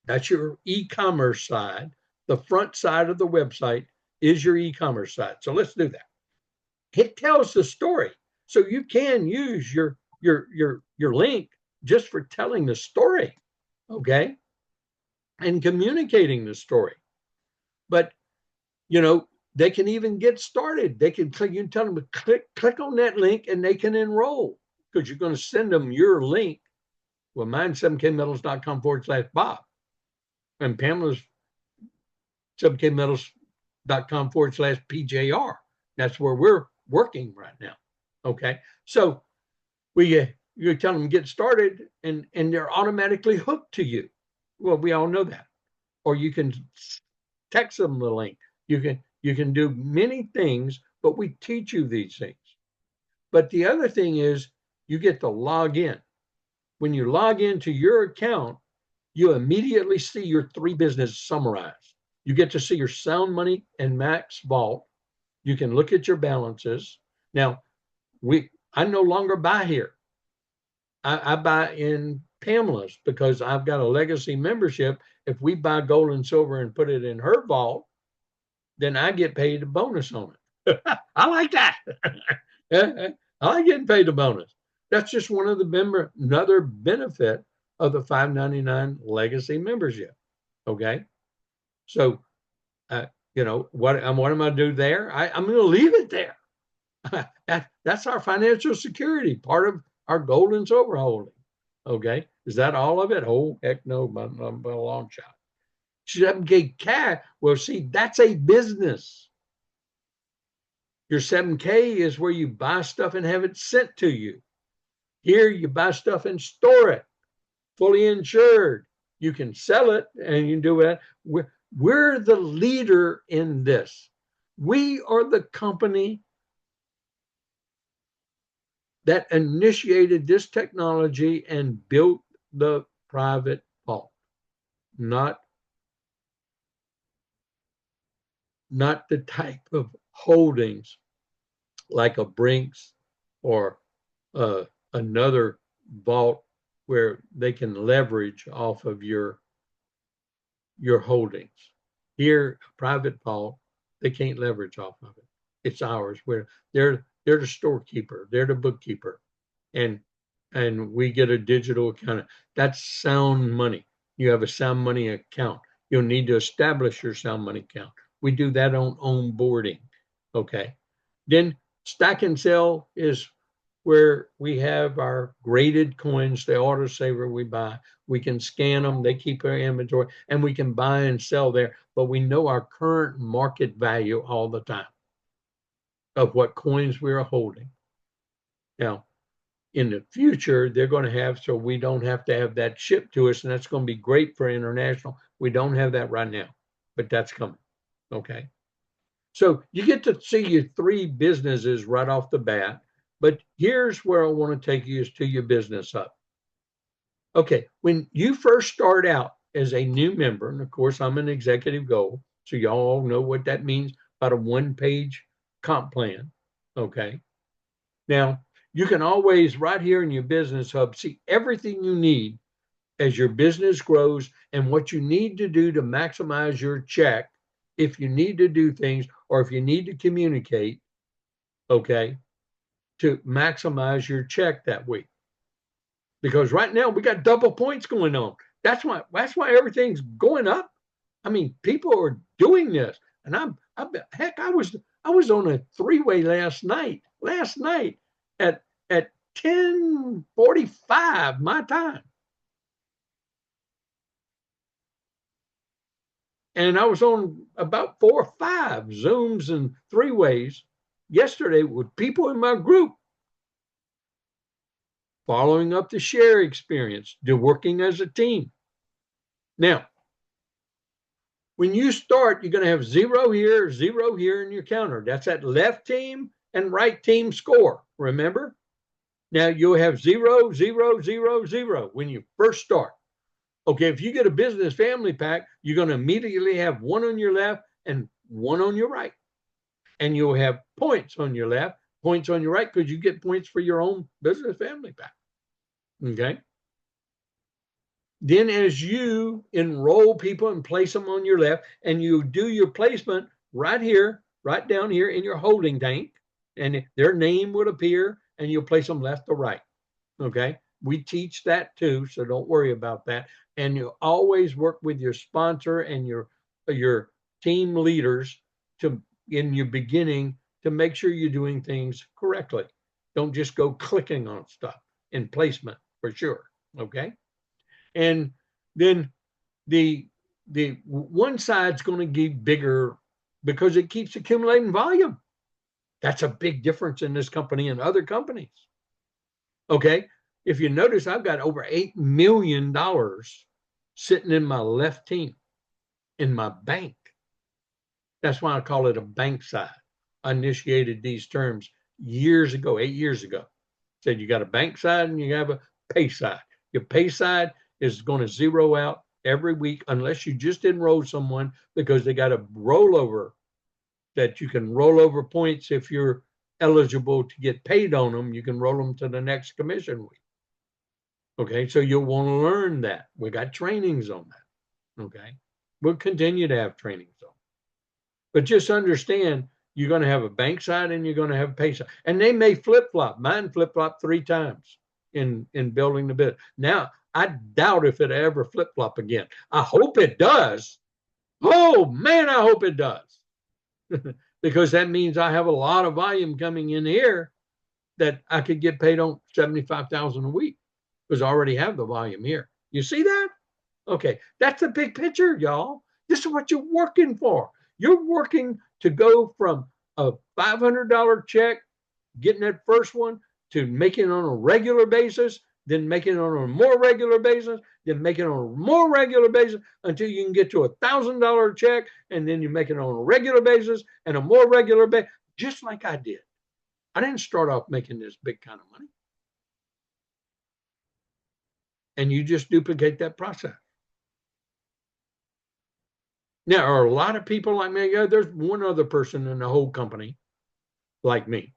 that's your e-commerce side. The front side of the website is your e-commerce side. So let's do that. It tells the story. So you can use your link just for telling the story, okay? And communicating the story. But you know, they can even get started. They can click, you can tell them to click on that link and they can enroll because you're going to send them your link. Well, mine's 7kmetals.com/Bob. And Pamela's 7kmetals.com/PJR. That's where we're working right now. Okay. So you tell them get started and they're automatically hooked to you. Well, we all know that. Or you can text them the link. You can do many things, but we teach you these things. But the other thing is you get to log in. When you log into your account, you immediately see your three businesses summarized. You get to see your Sound Money and Max Vault. You can look at your balances. Now, I no longer buy here. I buy in Pamela's because I've got a legacy membership. If we buy gold and silver and put it in her vault, then I get paid a bonus on it. I like that. I like getting paid a bonus. That's just one of the another benefit of the $5.99 legacy membership. Okay. So, what am I going to do there? I'm going to leave it there. That's our financial security, part of our gold and silver holding. Okay. Is that all of it? Oh, heck no, but a long shot. 7K cash. Well, see, that's a business. Your 7K is where you buy stuff and have it sent to you. Here, you buy stuff and store it, fully insured. You can sell it and you can do it. We're the leader in this. We are the company that initiated this technology and built the private vault, not the type of holdings like a Brinks or another vault where they can leverage off of your holdings. Here, a private vault, they can't leverage off of it. It's ours. They're the storekeeper, they're the bookkeeper, and we get a digital account. That's Sound Money. You have a Sound Money account. You'll need to establish your Sound Money account. We do that on onboarding. Okay. Then Stack and Sell is where we have our graded coins, the autosaver we buy. We can scan them, they keep our inventory, and we can buy and sell there, but we know our current market value all the time of what coins we're holding. Now, in the future, they're going to have, so we don't have to have that shipped to us, and that's going to be great for international. We don't have that right now, but that's coming. Okay. So you get to see your three businesses right off the bat. But here's where I want to take you is to your business hub. Okay, when you first start out as a new member, and of course I'm an executive gold, so y'all know what that means, about a one-page comp plan. Okay. Now, you can always, right here in your business hub, see everything you need as your business grows and what you need to do to maximize your check if you need to do things or if you need to communicate, okay, to maximize your check that week. Because right now we got double points going on. That's why everything's going up. I mean, people are doing this, and Heck, I was on a three-way last night. At 10:45 my time. And I was on about 4 or 5 Zooms and three-ways yesterday with people in my group, following up the share experience, to working as a team. Now, when you start, you're going to have 0 here in your counter. That's that left team and right team score. Remember? Now you'll have 0, 0, 0, 0 when you first start. Okay, if you get a business family pack, you're going to immediately have 1 on your left and 1 on your right. And you'll have points on your left, points on your right, because you get points for your own business family pack. Okay. Then as you enroll people and place them on your left, and you do your placement right here, right down here in your holding tank, and their name would appear, and you'll place them left to right. Okay. We teach that too, so don't worry about that. And you always work with your sponsor and your team leaders to, in your beginning, to make sure you're doing things correctly. Don't just go clicking on stuff in placement, for sure. Okay. And then the one side's going to get bigger because it keeps accumulating volume. That's a big difference in this company and other companies. Okay. If you notice, I've got over $8 million sitting in my left team, in my bank. That's why I call it a bank side. I initiated these terms years ago, 8 years ago. Said you got a bank side and you have a pay side. Your pay side is going to zero out every week unless you just enroll someone, because they got a rollover that you can roll over points. If you're eligible to get paid on them, you can roll them to the next commission week. Okay, so you'll want to learn that. We got trainings on that. Okay, we'll continue to have trainings on. But just understand, you're going to have a bank side and you're going to have a pay side, and they may flip flop. Mine flip flop 3 times in building the business. Now I doubt if it ever flip flop again. I hope it does. Oh man, I hope it does, because that means I have a lot of volume coming in here that I could get paid on $75,000 a week, because I already have the volume here. You see that? Okay, that's the big picture, y'all. This is what you're working for. You're working to go from a $500 check, getting that first one, to making it on a regular basis, then making it on a more regular basis, then making it on a more regular basis, until you can get to $1,000 check, and then you make it on a regular basis and a more regular basis, just like I did. I didn't start off making this big kind of money. And you just duplicate that process. Now, are a lot of people like me? Yeah, there's one other person in the whole company like me,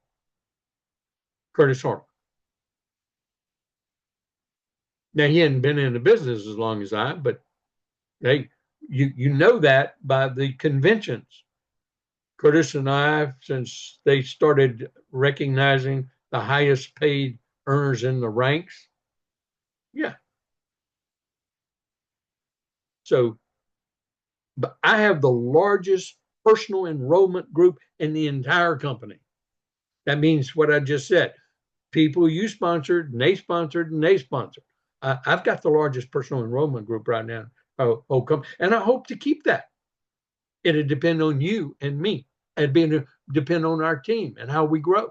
Curtis Hartle. Now, he hadn't been in the business as long as I, but hey, you know that by the conventions. Curtis and I, since they started recognizing the highest paid earners in the ranks, yeah. So, but I have the largest personal enrollment group in the entire company. That means what I just said. People you sponsored, and they sponsored, and they sponsored. I've got the largest personal enrollment group right now. And I hope to keep that. It'll depend on you and me. It'll depend on our team and how we grow.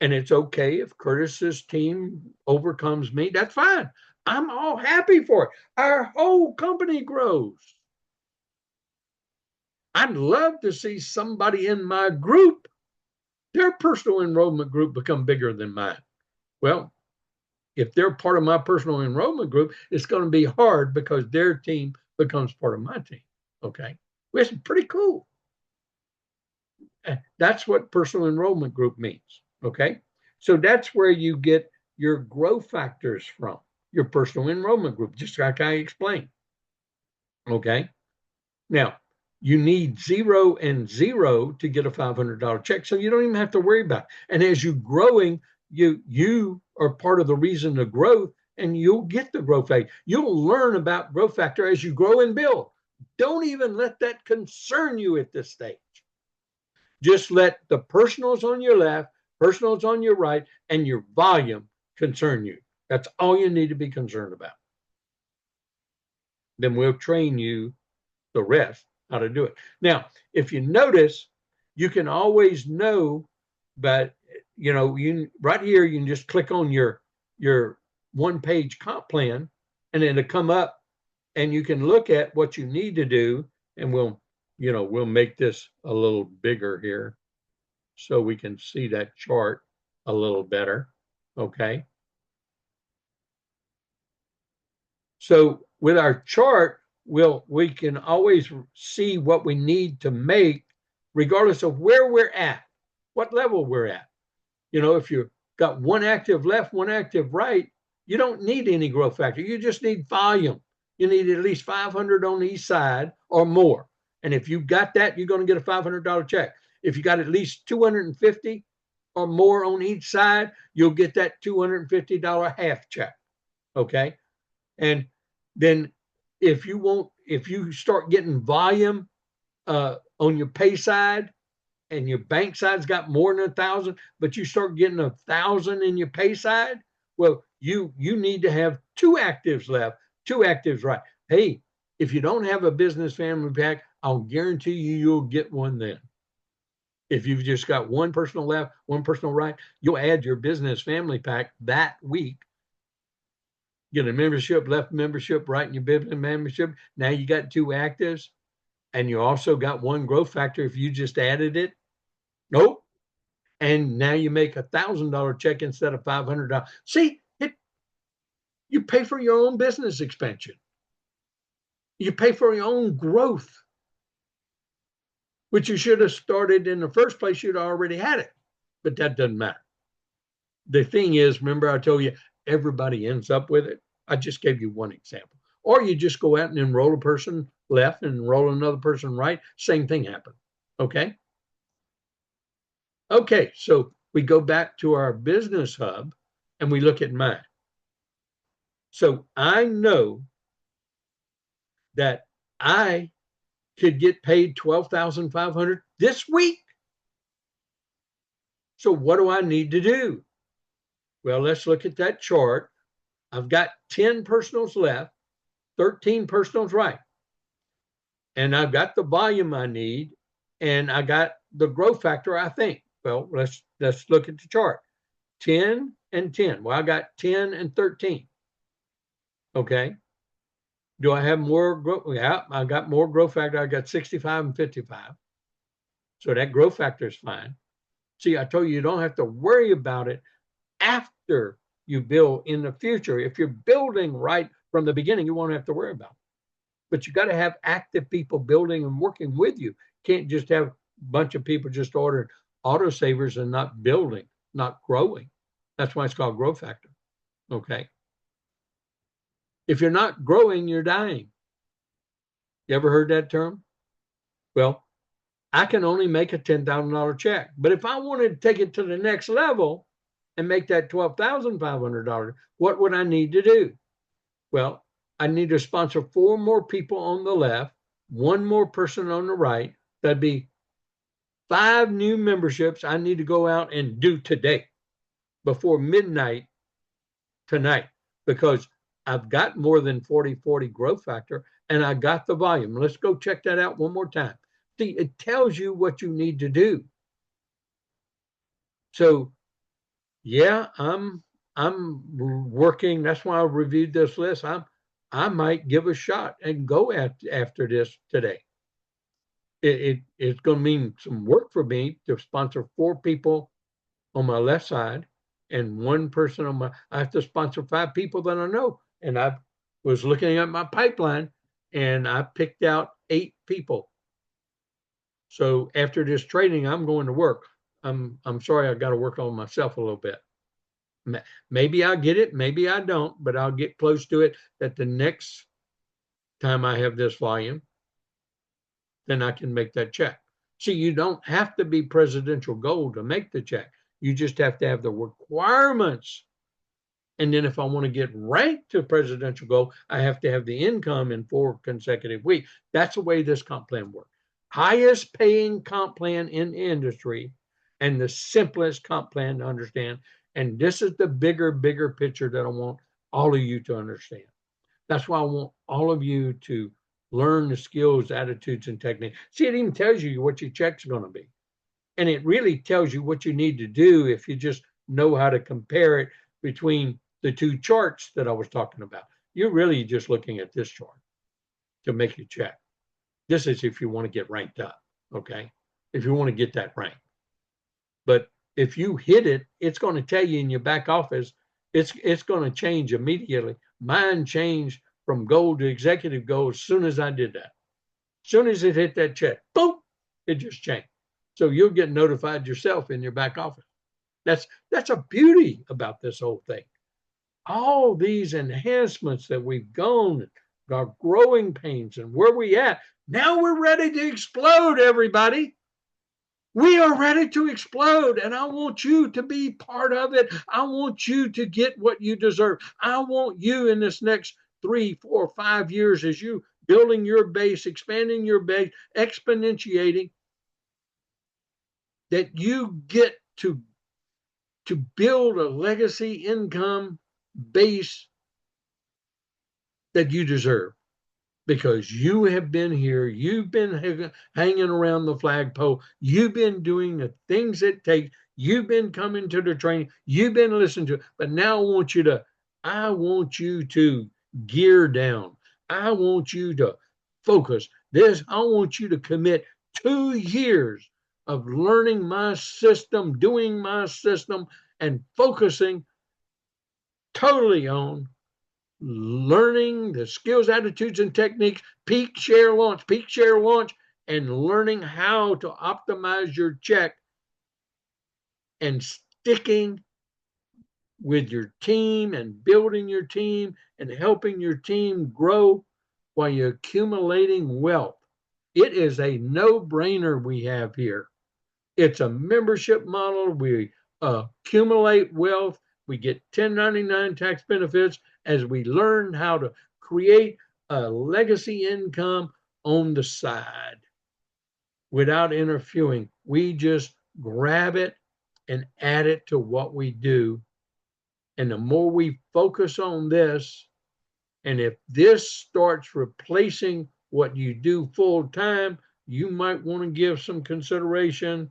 And it's okay if Curtis's team overcomes me. That's fine. I'm all happy for it. Our whole company grows. I'd love to see somebody in my group, their personal enrollment group, become bigger than mine. Well, if they're part of my personal enrollment group, it's going to be hard because their team becomes part of my team. Okay. It's pretty cool. That's what personal enrollment group means. Okay. So that's where you get your growth factors from, your personal enrollment group, just like I explained. Okay. Now, you need 0 and 0 to get a $500 check. So you don't even have to worry about it. And as you're growing, you are part of the reason of growth, and you'll get the growth factor. You'll learn about growth factor as you grow and build. Don't even let that concern you at this stage. Just let the personals on your left, personals on your right, and your volume concern you. That's all you need to be concerned about. Then we'll train you the rest how to do it. Now, if you notice, you can always know, but you right here, you can just click on your one-page comp plan, and it'll come up, and you can look at what you need to do, and we'll make this a little bigger here so we can see that chart a little better. Okay. So with our chart, we can always see what we need to make, regardless of where we're at, what level we're at. If you've got one active left, one active right, you don't need any growth factor. You just need volume. You need at least 500 on each side or more. And if you've got that, you're going to get a $500 check. If you got at least 250 or more on each side, you'll get that $250 half check. Okay. And then if you start getting volume on your pay side, and your bank side's got more than 1,000, but you start getting 1,000 in your pay side, well, you need to have two actives left, two actives right. Hey, if you don't have a business family pack, I'll guarantee you'll get one then. If you've just got one personal left, one personal right, you'll add your business family pack that week. Get a membership, left membership, right in your business membership. Now you got two actives, and you also got one growth factor if you just added it. Nope. And now you make $1,000 check instead of $500. See, you pay for your own business expansion. You pay for your own growth, which you should have started in the first place. You'd already had it, but that doesn't matter. The thing is, remember I told you, everybody ends up with it. I just gave you one example. Or you just go out and enroll a person left and enroll another person right. Same thing happened. Okay. Okay, so we go back to our business hub and we look at mine. So I know that I could get paid $12,500 this week. So what do I need to do? Well, let's look at that chart. I've got 10 personals left, 13 personals right. And I've got the volume I need, and I got the growth factor, I think. Well, let's look at the chart. 10 and 10. Well, I got 10 and 13. Okay. Do I have more growth? Yeah, I got more growth factor. I got 65 and 55. So that growth factor is fine. See, I told you don't have to worry about it after you build in the future. If you're building right from the beginning, you won't have to worry about it. But you got to have active people building and working with you. Can't just have a bunch of people just ordering autosavers and not building, not growing. That's why it's called growth factor. Okay. If you're not growing, you're dying. You ever heard that term? Well, I can only make a $10,000 check. But if I wanted to take it to the next level and make that $12,500, what would I need to do? Well, I need to sponsor 4 more people on the left, 1 more person on the right. That'd be 5 new memberships I need to go out and do today before midnight tonight, because I've got more than 40/40 growth factor and I got the volume. Let's go check that out one more time. See, it tells you what you need to do. So yeah, I'm working. That's why I reviewed this list. I might give a shot and go after this today. It's going to mean some work for me to sponsor 4 people on my left side and 1 person on I have to sponsor 5 people that I know. And I was looking at my pipeline and I picked out 8 people. So after this training, I'm going to work. I'm sorry, I got to work on myself a little bit. Maybe I'll get it, maybe I don't, but I'll get close to it that the next time I have this volume, then I can make that check. See, you don't have to be presidential gold to make the check. You just have to have the requirements And then if I want to get ranked to presidential goal, I have to have the income in 4 consecutive weeks. That's the way this comp plan works. Highest paying comp plan in the industry and the simplest comp plan to understand. And this is the bigger picture that I want all of you to understand. That's why I want all of you to learn the skills, attitudes, and techniques. See, it even tells you what your check's going to be. And it really tells you what you need to do if you just know how to compare it between the two charts that I was talking about. You're really just looking at this chart to make your check. This is if you want to get ranked up, okay? If you want to get that rank. But if you hit it, it's going to tell you in your back office, it's going to change immediately. Mine changed from gold to executive gold as soon as I did that. As soon as it hit that check, boom, it just changed. So you'll get notified yourself in your back office. That's a beauty about this whole thing. All these enhancements that we've gone, our growing pains, and where we at. Now we're ready to explode, everybody. We are ready to explode, and I want you to be part of it. I want you to get what you deserve. I want you in this next 3, 4, 5 years as you building your base, expanding your base, exponentiating, that you get to build a legacy income base that you deserve, because you have been here, you've been hanging around the flagpole, you've been doing the things it takes, you've been coming to the training, you've been listening to it, but now I want you to gear down. I want you to focus. I want you to commit 2 years of learning my system, doing my system, and focusing totally on learning the skills, attitudes, and techniques, peak, share, launch, and learning how to optimize your check and sticking with your team and building your team and helping your team grow while you're accumulating wealth. It is a no-brainer we have here. It's a membership model. We accumulate wealth. We get 1099 tax benefits as we learn how to create a legacy income on the side without interfering. We just grab it and add it to what we do. And the more we focus on this, and if this starts replacing what you do full time, you might want to give some consideration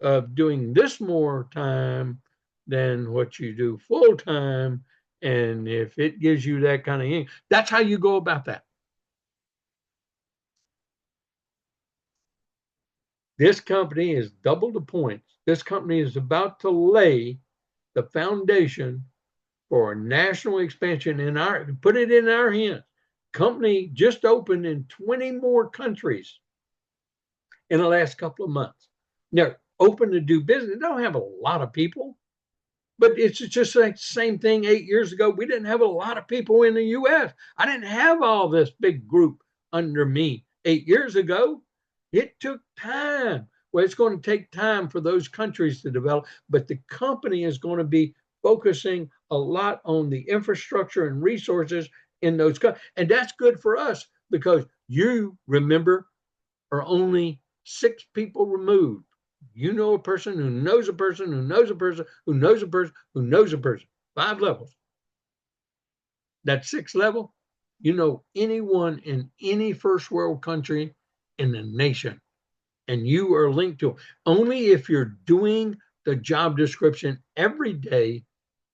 of doing this more time than what you do full time. And if it gives you that kind of income, that's how you go about that. This company has doubled the points. This company is about to lay the foundation for a national expansion put it in our hands. Company just opened in 20 more countries in the last couple of months. They're open to do business. They don't have a lot of people, but it's just like the same thing 8 years ago. We didn't have a lot of people in the US. I didn't have all this big group under me 8 years ago. It took time. Well, it's going to take time for those countries to develop, but the company is going to be focusing a lot on the infrastructure and resources in those countries. And that's good for us because you, remember, are only 6 people removed. You know a person who knows a person who knows a person who knows a person who knows a person. 5 levels. That 6th level, you know anyone in any first world country in the nation, and you are linked to them. Only if you're doing the job description every day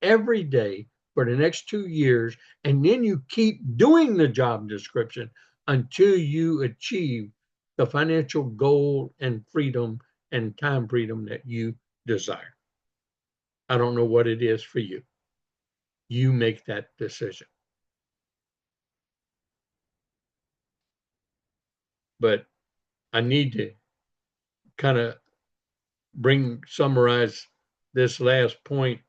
for the next 2 years, and then you keep doing the job description until you achieve the financial goal and freedom and time freedom that you desire. I don't know what it is for you. You make that decision. But I need to kind of summarize this last point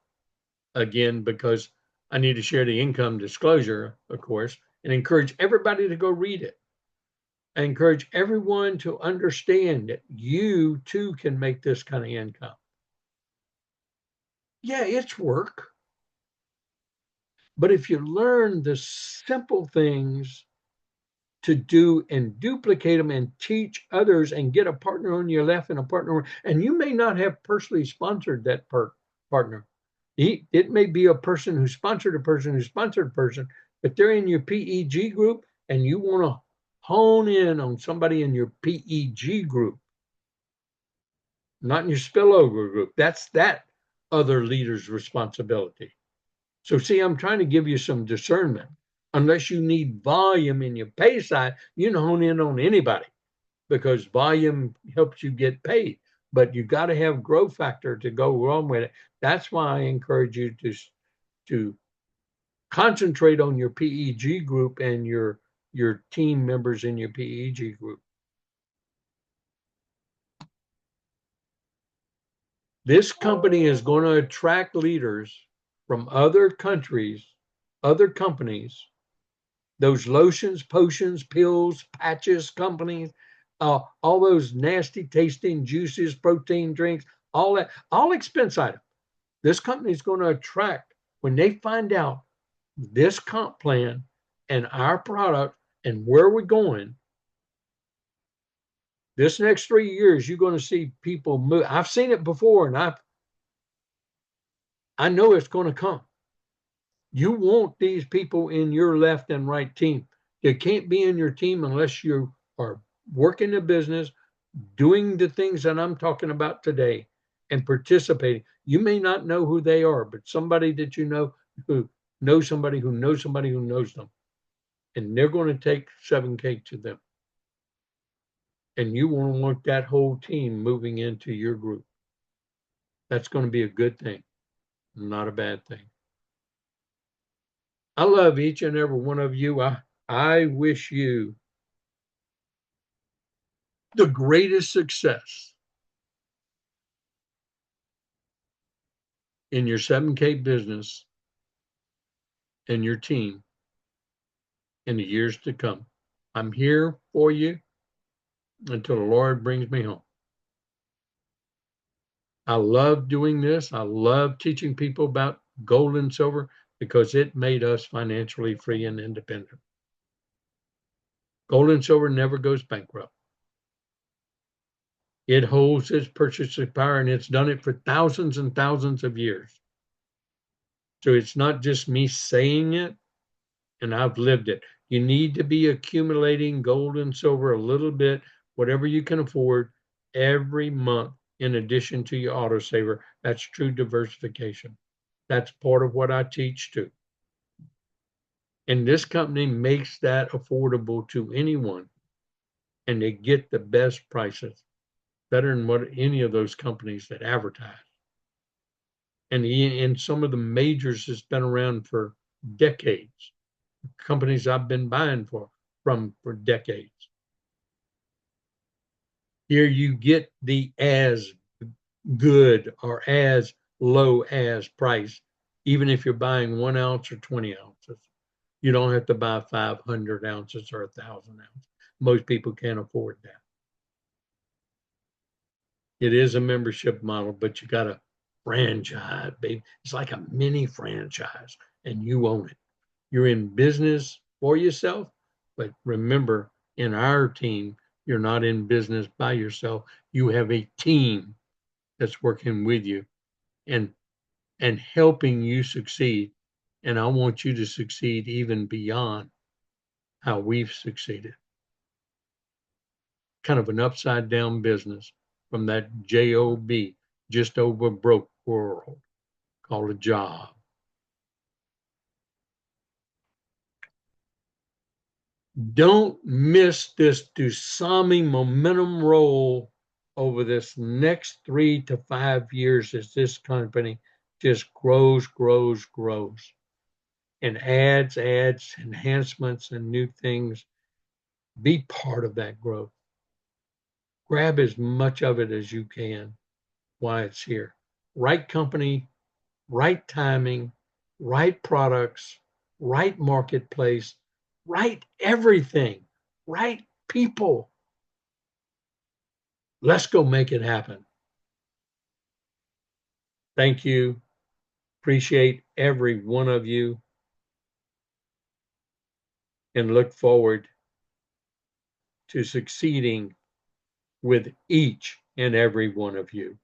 again, because I need to share the income disclosure, of course, and encourage everybody to go read it. I encourage everyone to understand that you too can make this kind of income. Yeah, it's work. But if you learn the simple things to do and duplicate them and teach others and get a partner on your left and a partner, and you may not have personally sponsored that partner. It may be a person who sponsored a person who sponsored a person, but they're in your PEG group and you want to hone in on somebody in your PEG group, not in your spillover group. That's that other leader's responsibility. So see, I'm trying to give you some discernment. Unless you need volume in your pay side, you can hone in on anybody because volume helps you get paid. But you got to have growth factor to go wrong with it. That's why I encourage you to concentrate on your PEG group and your team members in your PEG group. This company is going to attract leaders from other countries, other companies, those lotions, potions, pills, patches companies, all those nasty tasting juices, protein drinks, all that, all expense item. This company is going to attract when they find out this comp plan and our product and where we're going. This next 3 years, you're going to see people move. I've seen it before, and I know it's going to come. You want these people in your left and right team. They can't be in your team unless you are working the business, doing the things that I'm talking about today, and participating. You may not know who they are, but somebody that you know who knows somebody who knows somebody who knows them. And they're going to take 7K to them. And you want that whole team moving into your group. That's going to be a good thing, not a bad thing. I love each and every one of you. I wish you the greatest success in your 7K business and your team in the years to come. I'm here for you until the Lord brings me home. I love doing this. I love teaching people about gold and silver because it made us financially free and independent. Gold and silver never goes bankrupt. It holds its purchasing power, and it's done it for thousands and thousands of years. So it's not just me saying it, and I've lived it. You need to be accumulating gold and silver a little bit, whatever you can afford, every month in addition to your autosaver. That's true diversification. That's part of what I teach too. And this company makes that affordable to anyone, and they get the best prices, better than what any of those companies that advertise. And some of the majors has been around for decades. Companies I've been buying for decades. Here you get the as good or as low as price, even if you're buying 1 ounce or 20 ounces. You don't have to buy 500 ounces or 1,000 ounces. Most people can't afford that. It is a membership model, but you got a franchise, baby. It's like a mini franchise, and you own it. You're in business for yourself, but remember, in our team, you're not in business by yourself. You have a team that's working with you and helping you succeed. And I want you to succeed even beyond how we've succeeded. Kind of an upside down business from that job, just over broke world called a job. Don't miss this Dusami momentum roll over this next 3 to 5 years as this company just grows, grows, grows, and adds, enhancements, and new things. Be part of that growth. Grab as much of it as you can while it's here. Right company, right timing, right products, right marketplace, right everything, right people. Let's go make it happen. Thank you. Appreciate every one of you. and look forward to succeeding with each and every one of you.